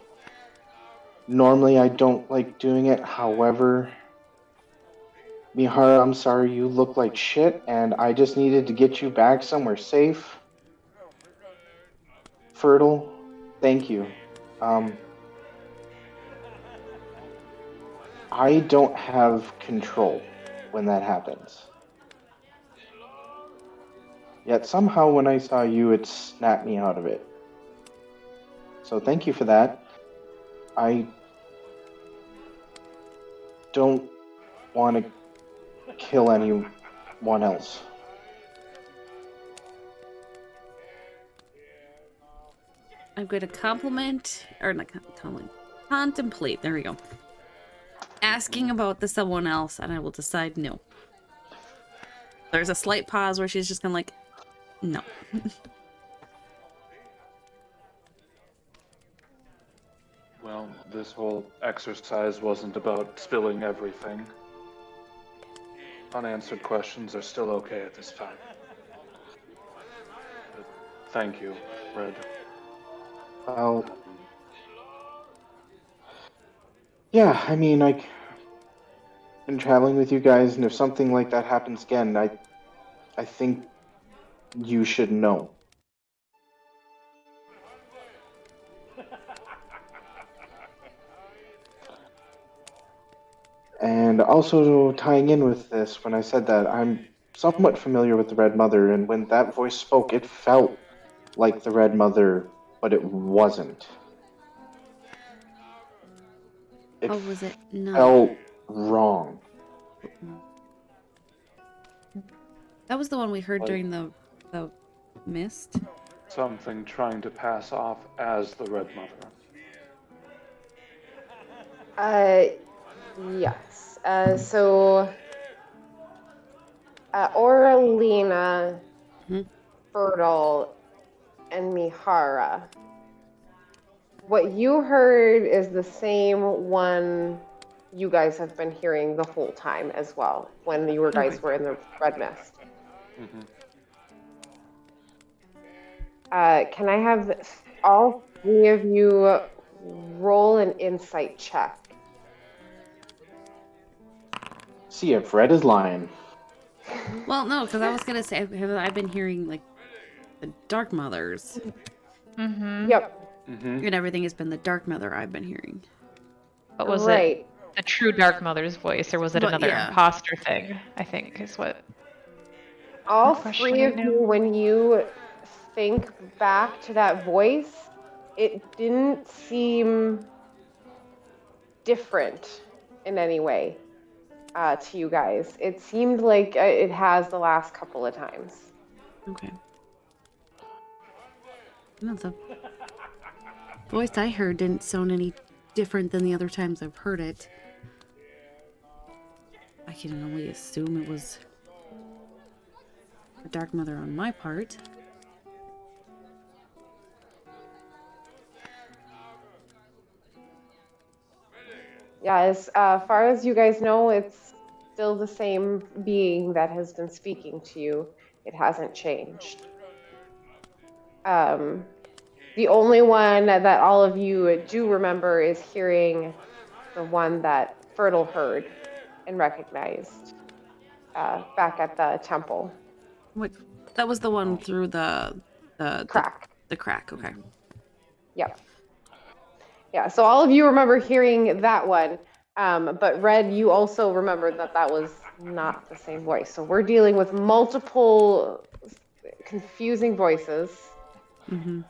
normally I don't like doing it. However, Mihara, I'm sorry, you look like shit, and I just needed to get you back somewhere safe. Fertile, thank you. I don't have control when that happens. Yet somehow when I saw you, it snapped me out of it. So thank you for that. I don't want to kill anyone else. I'm going to contemplate, there we go. Asking about the someone else, and I will decide no. There's a slight pause where she's just kind of like, no. Well, this whole exercise wasn't about spilling everything. Unanswered questions are still okay at this time. But thank you, Red. Well, yeah, I mean, I've been traveling with you guys, and if something like that happens again, I think you should know. And also tying in with this, when I said that, I'm somewhat familiar with the Red Mother, and when that voice spoke, it felt like the Red Mother, but it wasn't. How was it? No. Felt wrong. That was the one we heard during the mist. Something trying to pass off as the Red Mother. Yes. So, Oralina, Fertile, and Mihara. What you heard is the same one you guys have been hearing the whole time as well, when you guys were in the Red Mist. Mm-hmm. Can I have all three of you roll an insight check? See if Red is lying. Well, no, because I was going to say, I've been hearing, like, the Dark Mothers. Mm-hmm. Yep. Mm-hmm. And everything has been the Dark Mother I've been hearing. But was it the true Dark Mother's voice, or was it another imposter thing, I think, is what... All three of you, when you think back to that voice, it didn't seem different in any way to you guys. It seemed like it has the last couple of times. Okay. No, the voice I heard didn't sound any different than the other times I've heard it. I can only assume it was a Dark Mother on my part. Yeah, as far as you guys know, it's still the same being that has been speaking to you. It hasn't changed. The only one that all of you do remember is hearing the one that Fertile heard and recognized back at the temple. What? That was the one through the crack. The crack, okay. Yep. Yeah, so all of you remember hearing that one, but Red, you also remembered that that was not the same voice. So we're dealing with multiple confusing voices. Mm-hmm.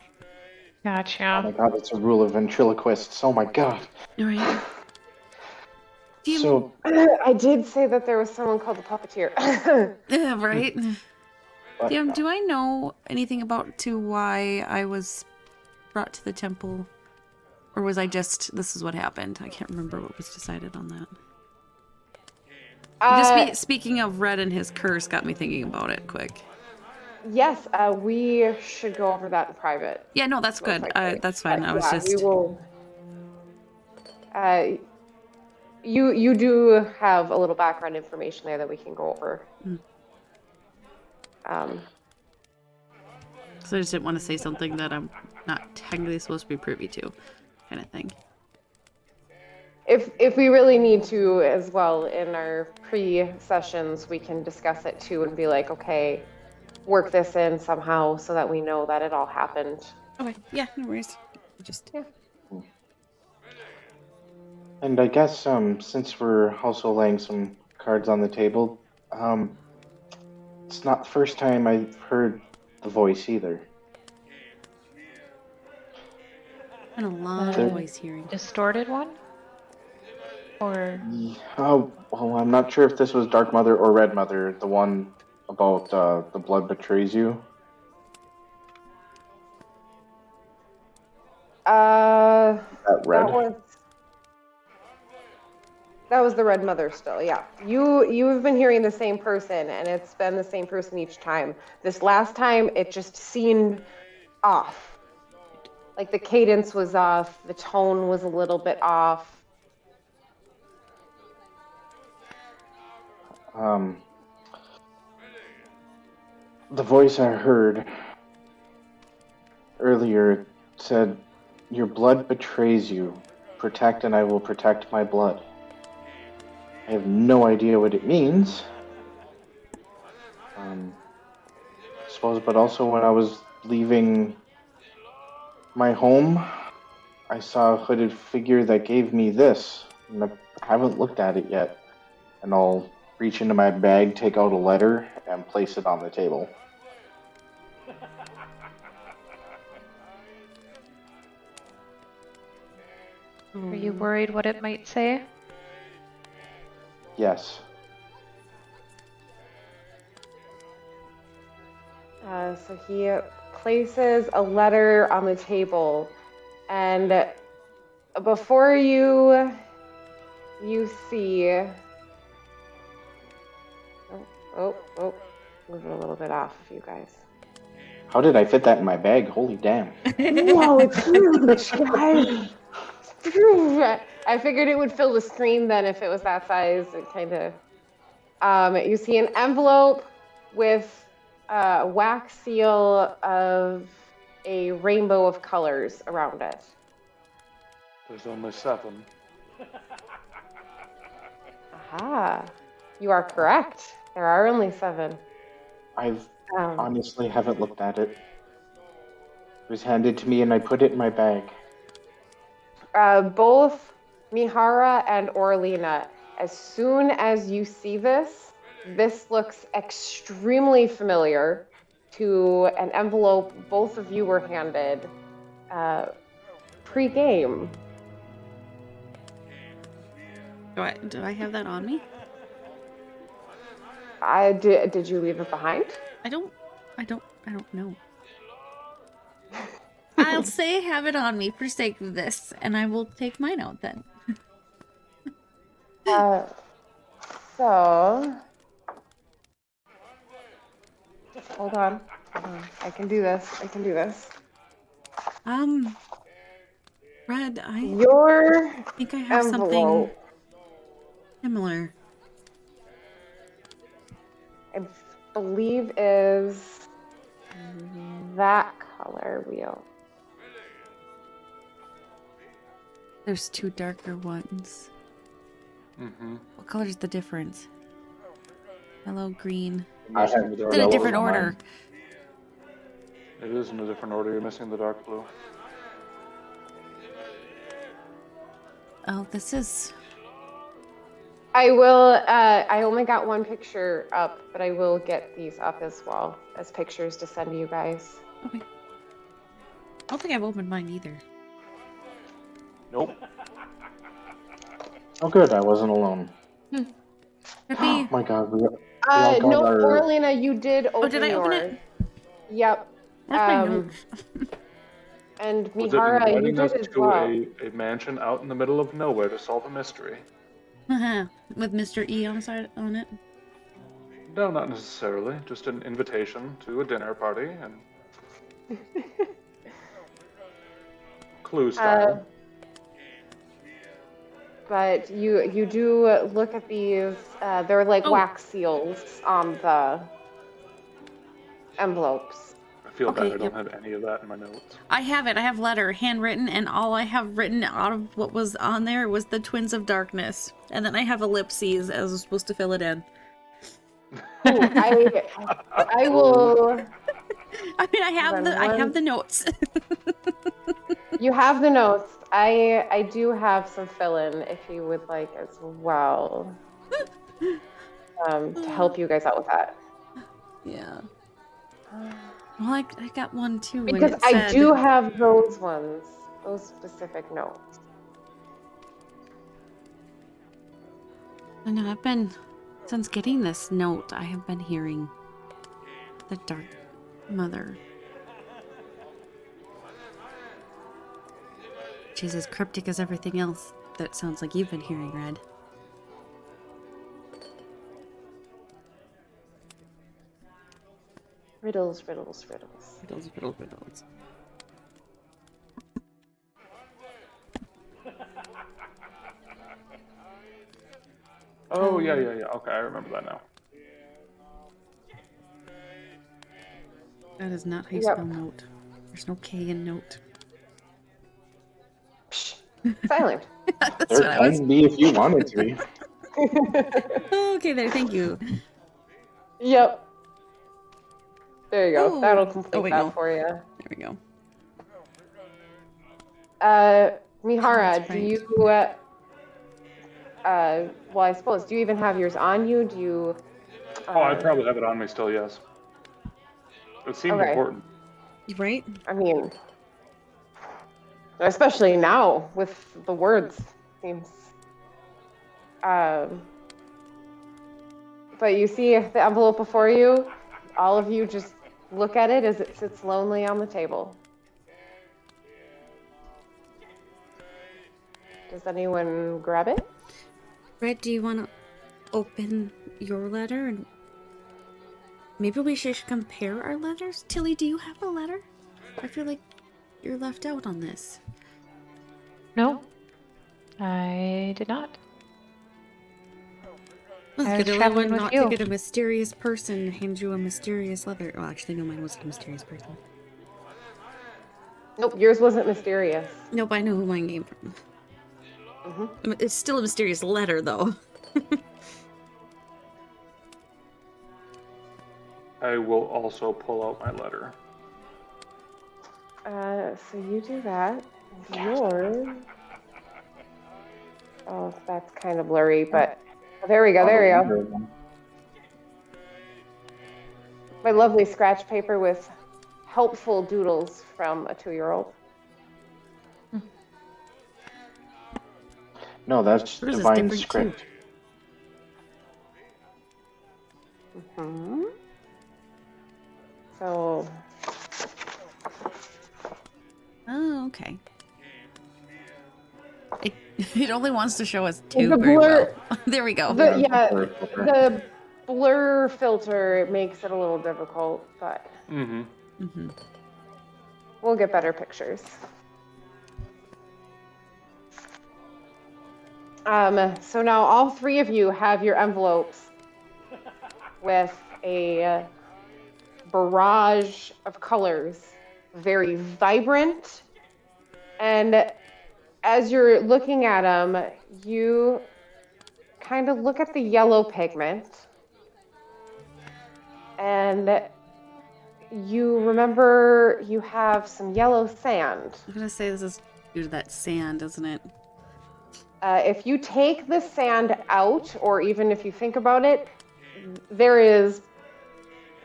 Gotcha. Oh my god, it's a rule of ventriloquists. Oh my god. All right. So I did say that there was someone called the puppeteer. Right? but, DM, do I know anything about why I was brought to the temple? Or was I just, this is what happened? I can't remember what was decided on that. Just speaking of Red and his curse got me thinking about it quick. Yes, we should go over that in private. Yeah, no, that's good. That's fine. I was just... we will... you do have a little background information there that we can go over. So I just didn't want to say something that I'm not technically supposed to be privy to, kind of thing. If we really need to as well in our pre-sessions, we can discuss it too and be like, okay, work this in somehow so that we know that it all happened. Okay, yeah, no worries. Just... Yeah. and I guess since we're also laying some cards on the table, it's not the first time I've heard the voice either. And a lot of voice hearing. Distorted one? Or... Oh, well, I'm not sure if this was Dark Mother or Red Mother, the one about the blood betrays you. That Red? That was the Red Mother still, yeah. You've been hearing the same person, and it's been the same person each time. This last time, it just seemed off. Like the cadence was off, the tone was a little bit off. The voice I heard earlier said, "Your blood betrays you. Protect and I will protect my blood." I have no idea what it means. I suppose, but also when I was leaving my home, I saw a hooded figure that gave me this. And I haven't looked at it yet. And I'll reach into my bag, take out a letter, and place it on the table. Are you worried what it might say? Yes. So he places a letter on the table, and before you see... Oh, move it a little bit off of you guys. How did I fit that in my bag? Holy damn. Whoa, it's huge, guys! I figured it would fill the screen then if it was that size. It kind of... you see an envelope with a wax seal of a rainbow of colors around it. There's only 7. Aha. You are correct. There are only 7. I've honestly haven't looked at it. It was handed to me and I put it in my bag. Both Mihara and Orlina, as soon as you see this looks extremely familiar to an envelope both of you were handed pre-game. Do I have that on me? Did you leave it behind? I don't know. I'll say I have it on me for sake of this, and I will take mine out then. So hold on. I can do this. Red, I think I have something similar. I believe is that color wheel. There's 2 darker ones. Mm-hmm. What color is the difference? Yellow, green. I have In a different order. It is in a different order. You're missing the dark blue. Oh, this is... I will, I only got one picture up, but I will get these up as well as pictures to send to you guys. Okay. I don't think I've opened mine either. Nope. Oh, good. I wasn't alone. Oh my God. We all got No, our... Orlina, you did open did I open it? Yep. Where's my notes? And Was Mihara, it you inviting us did as to well. a mansion out in the middle of nowhere to solve a mystery? With Mr. E on it? No, not necessarily. Just an invitation to a dinner party and clue style. But you do look at these. They're like wax seals on the envelopes. I feel bad I don't have any of that in my notes. I have it. I have letter, handwritten, and all I have written out of what was on there was the Twins of Darkness. And then I have ellipses as I was supposed to fill it in. I will... I mean, I have the notes. You have the notes. I do have some fill-in if you would like as well. To help you guys out with that. Yeah. Well, I got one too. Because I do have those ones, those specific notes. I know, since getting this note, I have been hearing the Dark Mother. She's as cryptic as everything else that sounds like you've been hearing, Red. Riddles, riddles, riddles. Riddles, riddles, riddles. Oh, yeah. Okay, I remember that now. That is not how you spell note. There's no K in note. Silent. There can be if you wanted to be. Okay, there. Thank you. Yep. There you go. Oh. That'll complete that for you. There we go. Mihara, do you, well, I suppose, do you even have yours on you? Do you... I probably have it on me still, yes. It seems important. Right? I mean, especially now with the words, seems... But you see the envelope before you, all of you just look at it as it sits lonely on the table. Does anyone grab it? Red, do you want to open your letter? And maybe we should compare our letters? Tilly, do you have a letter? I feel like you're left out on this. No, I did not. Could anyone not to get a mysterious person hand you a mysterious letter? Well, actually, no, mine wasn't a mysterious person. Nope, yours wasn't mysterious. Nope, I know who mine came from. Mm-hmm. It's still a mysterious letter, though. I will also pull out my letter. So you do that. Yours... Oh, that's kind of blurry, but... There we go, there we go. My lovely scratch paper with helpful doodles from a 2-year-old. No, that's divine script. Mm-hmm. So... Oh, okay. It only wants to show us two very well. There we go. The blur filter makes it a little difficult, but we'll get better pictures. So now all 3 of you have your envelopes with a barrage of colors, very vibrant, and as you're looking at them, you kind of look at the yellow pigment, and You remember you have some yellow sand. I'm gonna say this is due to that sand, isn't it? If you take the sand out, or even if you think about it, there is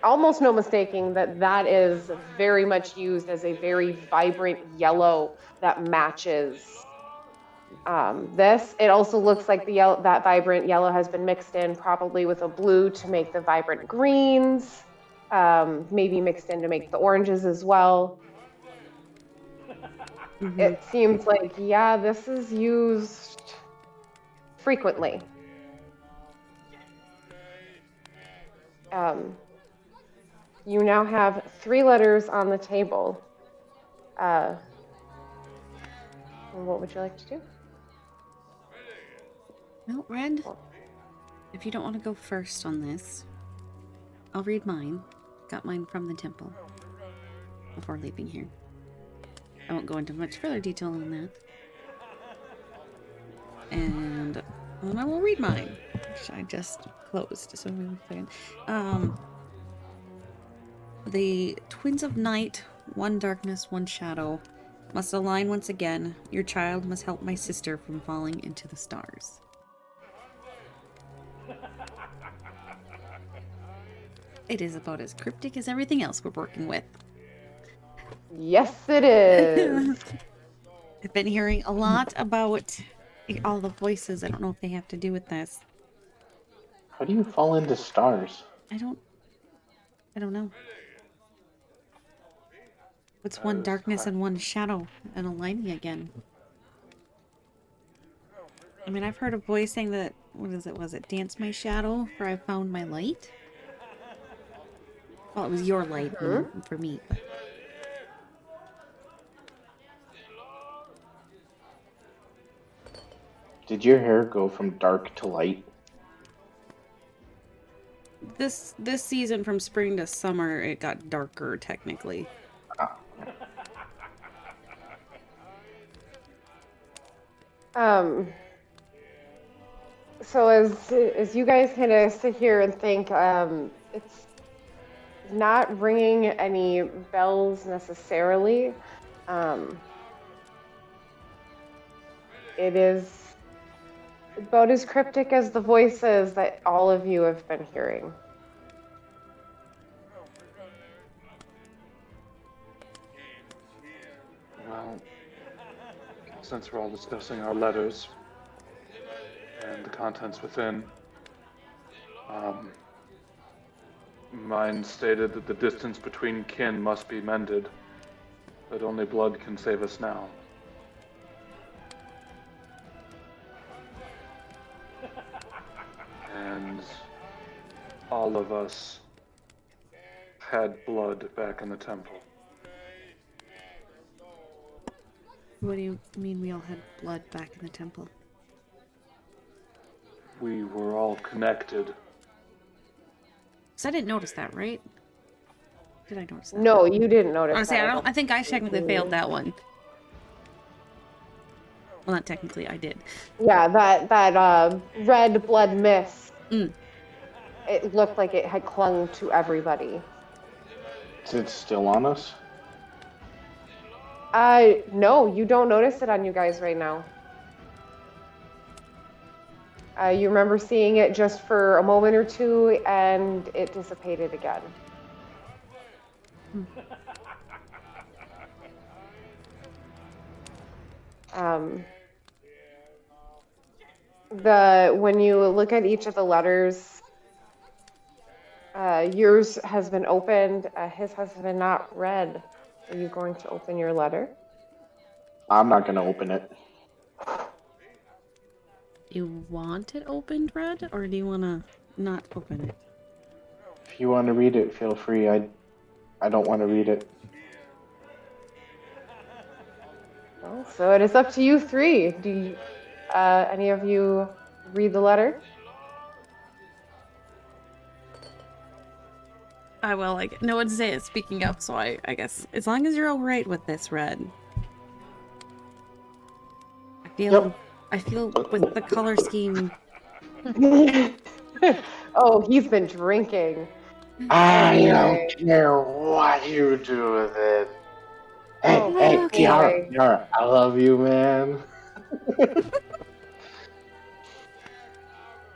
almost no mistaking that is very much used as a very vibrant yellow that matches this. It also looks like that vibrant yellow has been mixed in probably with a blue to make the vibrant greens, maybe mixed in to make the oranges as well. Mm-hmm. It seems like, yeah, this is used frequently. You now have 3 letters on the table. What would you like to do? Well, Red, if you don't want to go first on this, I'll read mine. Got mine from the temple before leaving here. I won't go into much further detail on that. And I will read mine, which I just closed. So the twins of night, one darkness, one shadow, must align once again. Your child must help my sister from falling into the stars. It is about as cryptic as everything else we're working with. Yes, it is. I've been hearing a lot about all the voices. I don't know if they have to do with this. How do you fall into stars? I don't know. What's one darkness and one shadow and aligning again? I mean, I've heard a voice saying that, was it dance my shadow for I found my light? Well, it was your light for me. But... Did your hair go from dark to light? This season from spring to summer, it got darker technically. So as you guys kind of sit here and think, it's not ringing any bells necessarily. It is about as cryptic as the voices that all of you have been hearing. Well, since we're all discussing our letters and the contents within, mine stated that the distance between kin must be mended, that only blood can save us now. And all of us had blood back in the temple. What do you mean we all had blood back in the temple? We were all connected. So I didn't notice that, right? Did I notice that? No, you didn't notice Honestly, that. I think I technically failed that one. Well, not technically, I did. Yeah, that red blood mist. It looked like it had clung to everybody. Is it still on us? No, you don't notice it on you guys right now. You remember seeing it just for a moment or two, and it dissipated again. When you look at each of the letters, yours has been opened, his has been not read. Are you going to open your letter? I'm not going to open it. You want it opened, Red, or do you want to not open it? If you want to read it, feel free. I don't want to read it. Well, so it is up to you three. Do you, any of you read the letter? I will. Like, no one's speaking up, so I guess as long as you're all right with this, Red. I feel with the color scheme. Oh, he's been drinking. I don't care what you do with it. Hey, Kiara, I love you, man.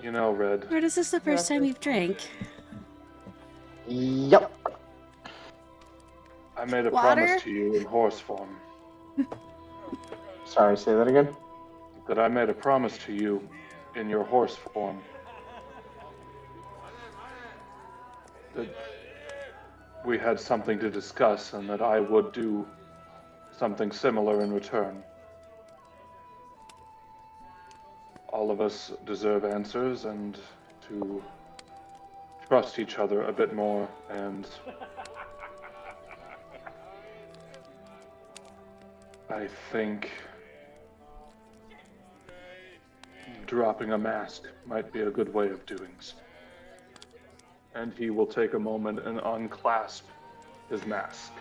You know, Red. Red, is this the first time you've drank? Yep. I made a promise to you in horse form. Sorry, say that again? That I made a promise to you in your horse form. That we had something to discuss and that I would do something similar in return. All of us deserve answers and to trust each other a bit more, and I think dropping a mask might be a good way of doing so. And he will take a moment and unclasp his mask,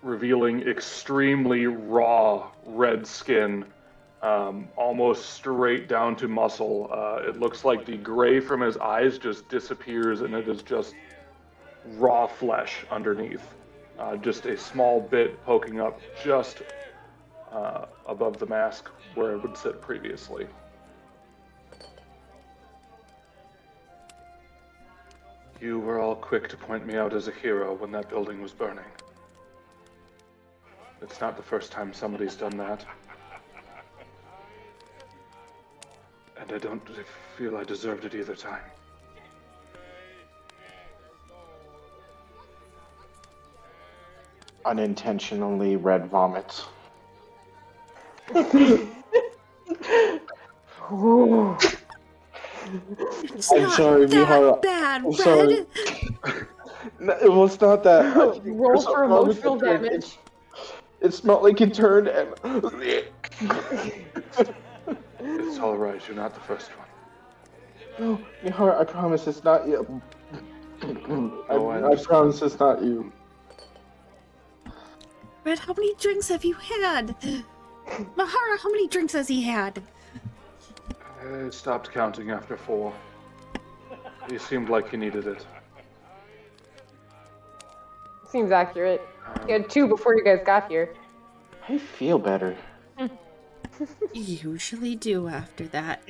revealing extremely raw red skin, almost straight down to muscle. It looks like the gray from his eyes just disappears and it is just raw flesh underneath. Just a small bit poking up just above the mask where it would sit previously. You were all quick to point me out as a hero when that building was burning. It's not the first time somebody's done that. And I don't feel I deserved it either time. Unintentionally red vomits. I'm sorry, Mihara. Bad, I'm sorry. No, it was not that. Roll for emotional damage. It smelled like it turned and... It's alright, you're not the first one. No, Mihara, I promise it's not you. I promise it's not you. Red, how many drinks have you had? Mahara, how many drinks has he had? I stopped counting after 4. He seemed like he needed it. Seems accurate. You had 2 before you guys got here. I feel better. You usually do after that.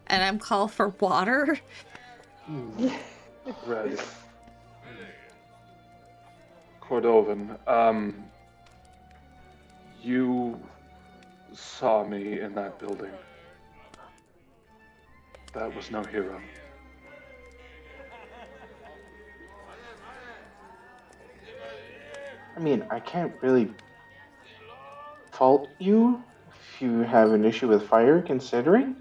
And I'm called for water? Red. Cordovan, you saw me in that building. That was no hero. I mean, I can't really fault you if you have an issue with fire, considering.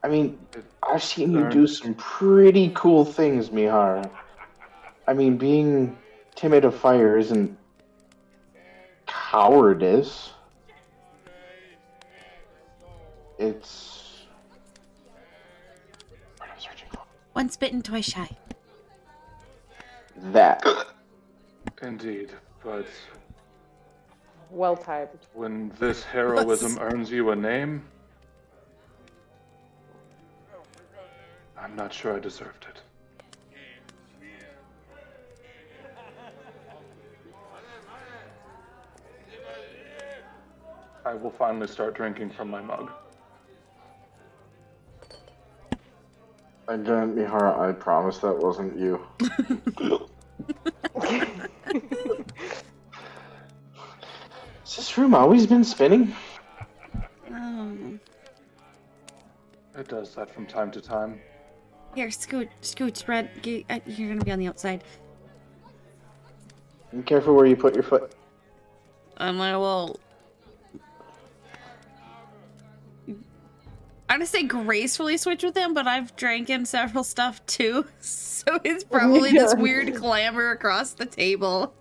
I mean, I've seen you do some pretty cool things, Mihara. I mean, being timid of fire isn't cowardice. It's what I'm searching for. Once bitten, twice shy. That. Indeed, but Well timed. when this heroism earns you a name, I'm not sure I deserved it. I will finally start drinking from my mug. Again, Mihara, I promise that wasn't you. Has this room always been spinning? It does that from time to time. Here, Scooch, Red, you're gonna be on the outside. Be careful where you put your foot. I will. I'm gonna say gracefully switch with him, but I've drank in several stuff too, so it's probably this weird clamor across the table.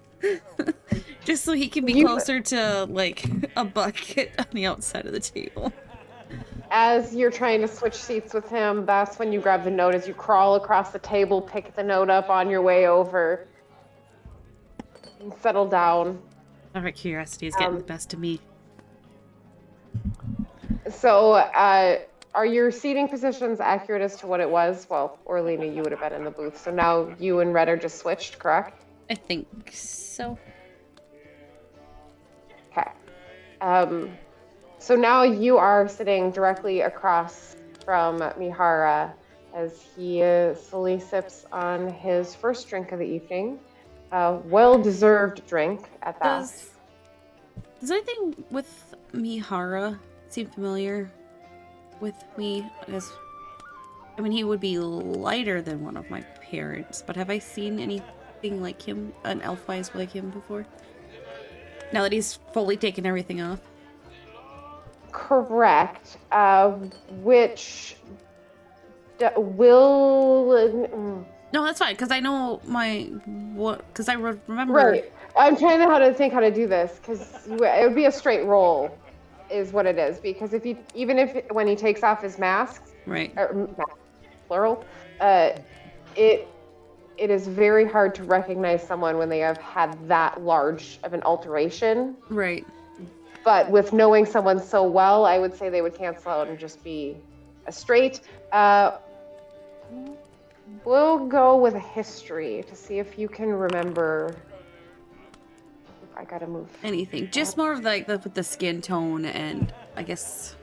Just so he can be closer to, like, a bucket on the outside of the table. As you're trying to switch seats with him, that's when you grab the note as you crawl across the table, pick the note up on your way over, and settle down. All right, curiosity is getting the best of me. So, are your seating positions accurate as to what it was? Well, Orlina, you would have been in the booth. So now you and Red are just switched, correct? I think so. Okay. So now you are sitting directly across from Mihara as he slowly sips on his first drink of the evening. Well-deserved drink at that. Does anything with Mihara seem familiar with me? I mean, he would be lighter than one of my parents, but have I seen anything like him, an elf-wise like him before? Now that he's fully taken everything off? Correct. Which will... No, that's fine, because I know because I remember... Right. I'm trying to think how to do this, because it would be a straight roll, is what it is. Because even if when he takes off his mask, right, or plural, it is very hard to recognize someone when they have had that large of an alteration. Right. But with knowing someone so well, I would say they would cancel out and just be a straight. We'll go with a history to see if you can remember. I gotta move. Anything. Just more of like with the skin tone and I guess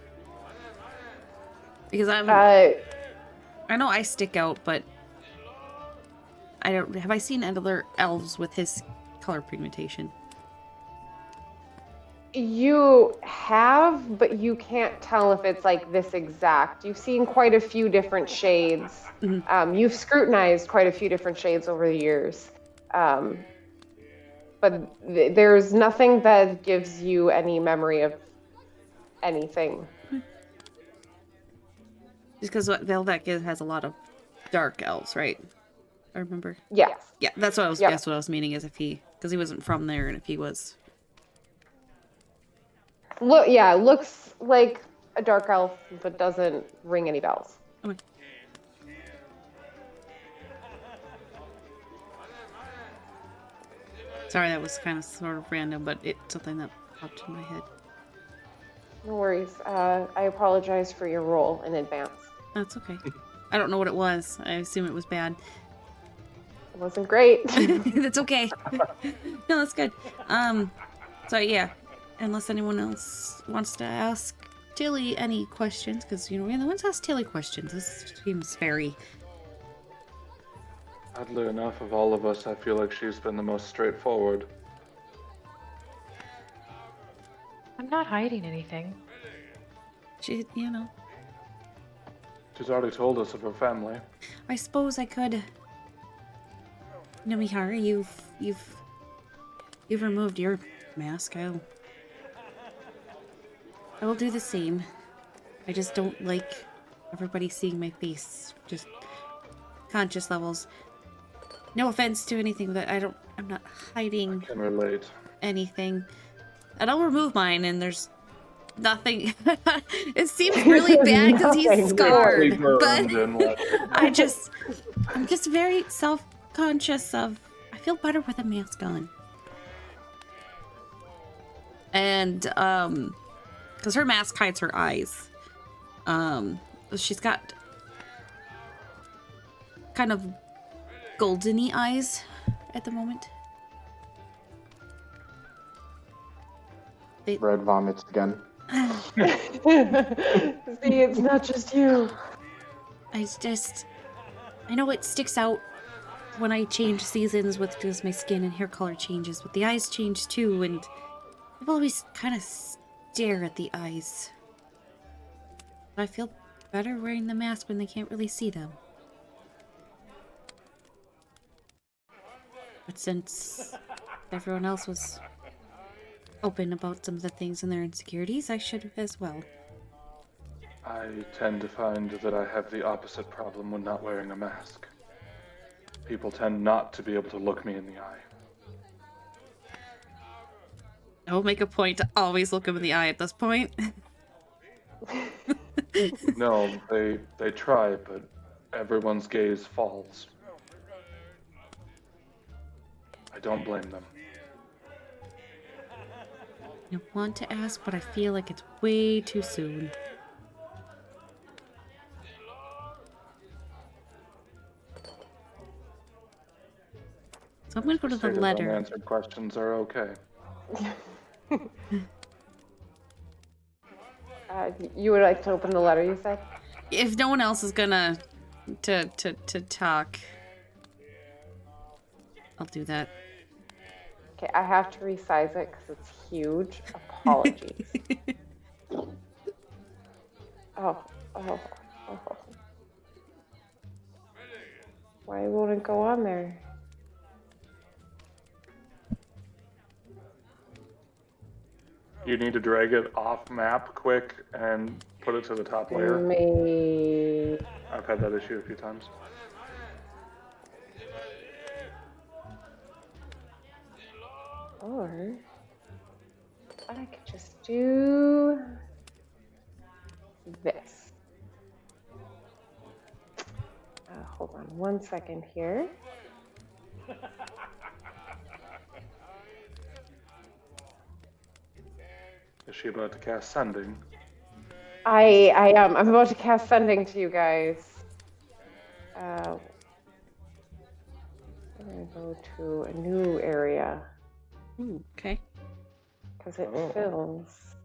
because I know I stick out, but I don't. Have I seen other elves with his color pigmentation? You have, but you can't tell if it's like this exact. You've seen quite a few different shades. Mm-hmm. You've scrutinized quite a few different shades over the years. But there's nothing that gives you any memory of anything. Just because Velvet has a lot of dark elves, right? I remember. Yes. Yeah, that's what I was. Yep. Guess what I was meaning is because he wasn't from there, and if he was. Looks like a dark elf, but doesn't ring any bells. Okay. Sorry, that was kind of sort of random, but it's something that popped in my head. No worries. I apologize for your role in advance. That's okay. I don't know what it was. I assume it was bad. It wasn't great. That's okay. No, that's good. So yeah, unless anyone else wants to ask Tilly any questions, because we're the ones ask Tilly questions. This seems very. Oddly enough, of all of us, I feel like she's been the most straightforward. I'm not hiding anything. She's already told us of her family. I suppose I could. Mihara, you've removed your mask. I will do the same. I just don't like everybody seeing my face. Just conscious levels. No offense to anything that I'm not hiding. I can relate. Anything. And I'll remove mine, and there's nothing. It seems really bad because he's scarred. But I'm just very self-conscious of. I feel better with a mask on. And because her mask hides her eyes. She's got kind of golden-y eyes at the moment. Red vomits again. See, it's not just you. I know it sticks out when I change seasons with just my skin and hair color changes, but the eyes change too, and I've always kind of stare at the eyes. I feel better wearing the mask when they can't really see them. But since everyone else was open about some of the things and their insecurities, I should as well. I tend to find that I have the opposite problem when not wearing a mask. People tend not to be able to look me in the eye. I will make a point to always look him in the eye at this point. No, they try, but everyone's gaze falls. I don't blame them. I want to ask, but I feel like it's way too soon. So I'm going to go to the letter. Unanswered questions are okay. You would like to open the letter, you said? If no one else is gonna to talk, I'll do that. Okay, I have to resize it because it's huge. Apologies. Oh. Why won't it go on there? You need to drag it off map quick and put it to the top layer. I've had that issue a few times. Or I could just do this. Hold on 1 second here. Is she about to cast sending? I am. I'm about to cast sending to you guys. I'm gonna go to a new area. Ooh, okay. Because it fills.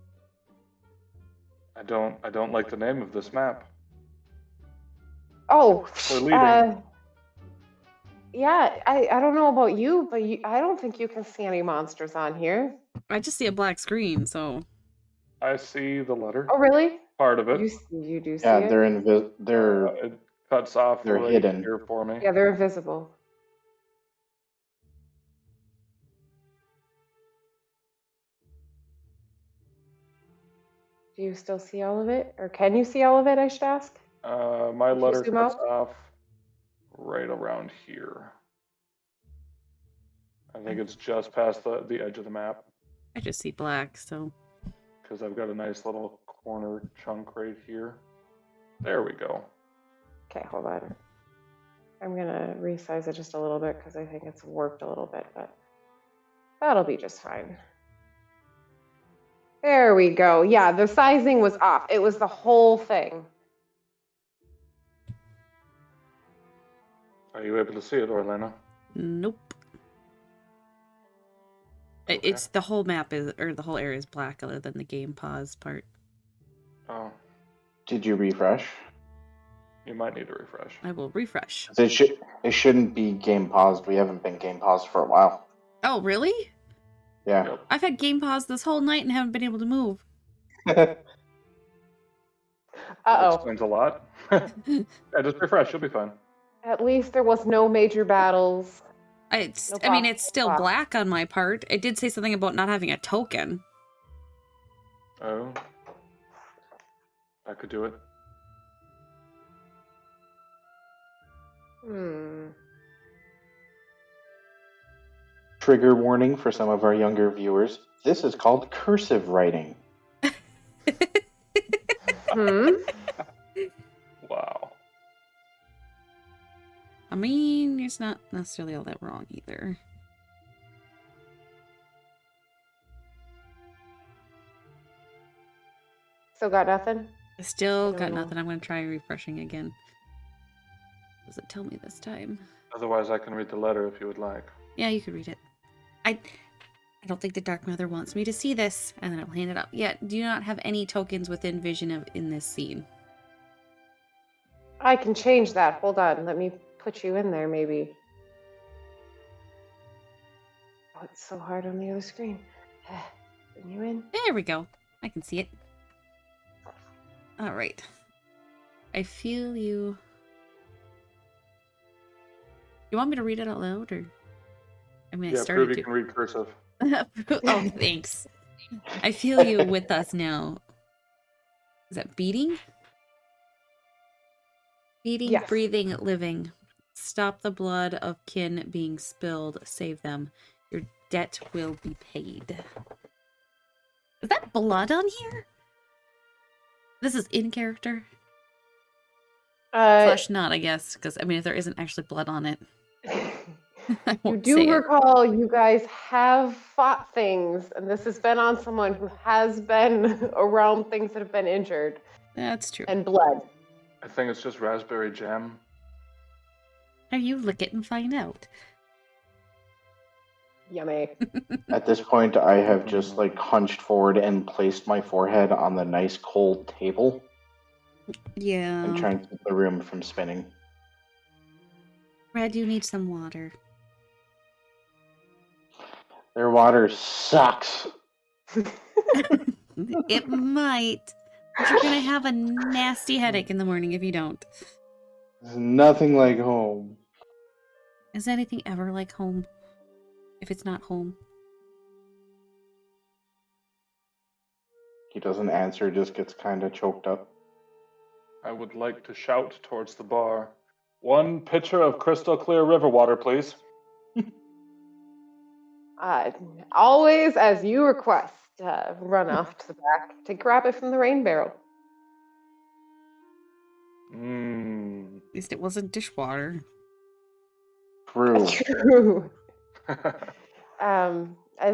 I don't like the name of this map. Oh, leading. Yeah, I don't know about you, but I don't think you can see any monsters on here. I just see a black screen, so. I see the letter. Oh, really? Part of it. You do see Yeah, it? they're it cuts off they're right hidden here for me. Yeah, they're invisible. Do you still see all of it? Or can you see all of it, I should ask? My letter cuts off right around here. I think it's just past the edge of the map. I just see black, so. Because I've got a nice little corner chunk right here. There we go. Okay, hold on. I'm going to resize it just a little bit because I think it's warped a little bit, but that'll be just fine. There we go. Yeah, the sizing was off. It was the whole thing. Are you able to see it, Orlando? Nope. Okay. It's the whole map the whole area is black other than the game pause part. Oh. Did you refresh? You might need to refresh. I will refresh. It shouldn't be game paused. We haven't been game paused for a while. Oh, really? Yeah. Yep. I've had game pause this whole night and haven't been able to move. That explains a lot. Yeah, just refresh. You'll be fine. At least there was no major battles. I mean, it's still black on my part. It did say something about not having a token. Oh. I could do it. Trigger warning for some of our younger viewers. This is called cursive writing. Wow. I mean, it's not necessarily all that wrong either. Still got nothing? I still got nothing. I'm going to try refreshing again. What does it tell me this time? Otherwise, I can read the letter if you would like. Yeah, you could read it. I don't think the Dark Mother wants me to see this, and then I'll hand it up. Yeah, do not have any tokens within vision in this scene. I can change that. Hold on. Let me put you in there, maybe. Oh, it's so hard on the other screen. Bring you in. There we go. I can see it. All right. I feel you. You want me to read it out loud, or? I mean, I started to. You can read cursive. Oh, thanks. I feel you with us now. Is that beating? Beating, yes. Breathing, living. Stop the blood of kin being spilled. Save them. Your debt will be paid. Is that blood on here? This is in character? Slash not, I guess. Because, I mean, if there isn't actually blood on it. You do recall you guys have fought things, and this has been on someone who has been around things that have been injured. That's true. And blood. I think it's just raspberry jam. Now you lick it and find out. Yummy. At this point, I have just like hunched forward and placed my forehead on the nice cold table Yeah. and trying to keep the room from spinning. Red, you need some water. Their water sucks. It might. But you're gonna have a nasty headache in the morning if you don't. There's nothing like home. Is anything ever like home? If it's not home. He doesn't answer, just gets kind of choked up. I would like to shout towards the bar. 1 pitcher of crystal clear river water, please. Always as you request. Run off to the back to grab it from the rain barrel. At least it wasn't dishwater. True. True.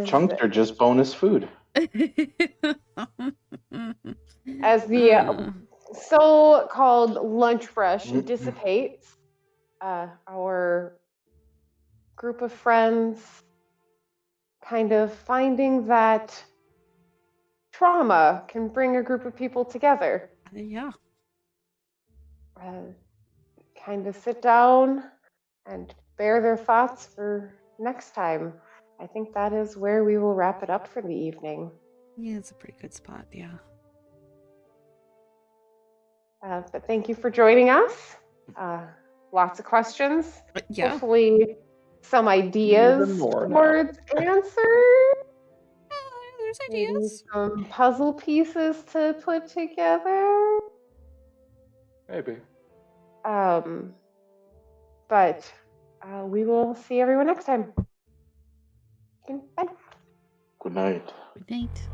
Chunks are just bonus food. As the so-called lunch rush dissipates, our group of friends kind of finding that trauma can bring a group of people together. Yeah. Kind of sit down and bear their thoughts for next time. I think that is where we will wrap it up for the evening. Yeah, it's a pretty good spot, yeah. But thank you for joining us. Lots of questions. Yeah. Hopefully some ideas towards answers. There's Maybe ideas. some puzzle pieces to put together. Maybe. But we will see everyone next time. Bye. Good night. Good night.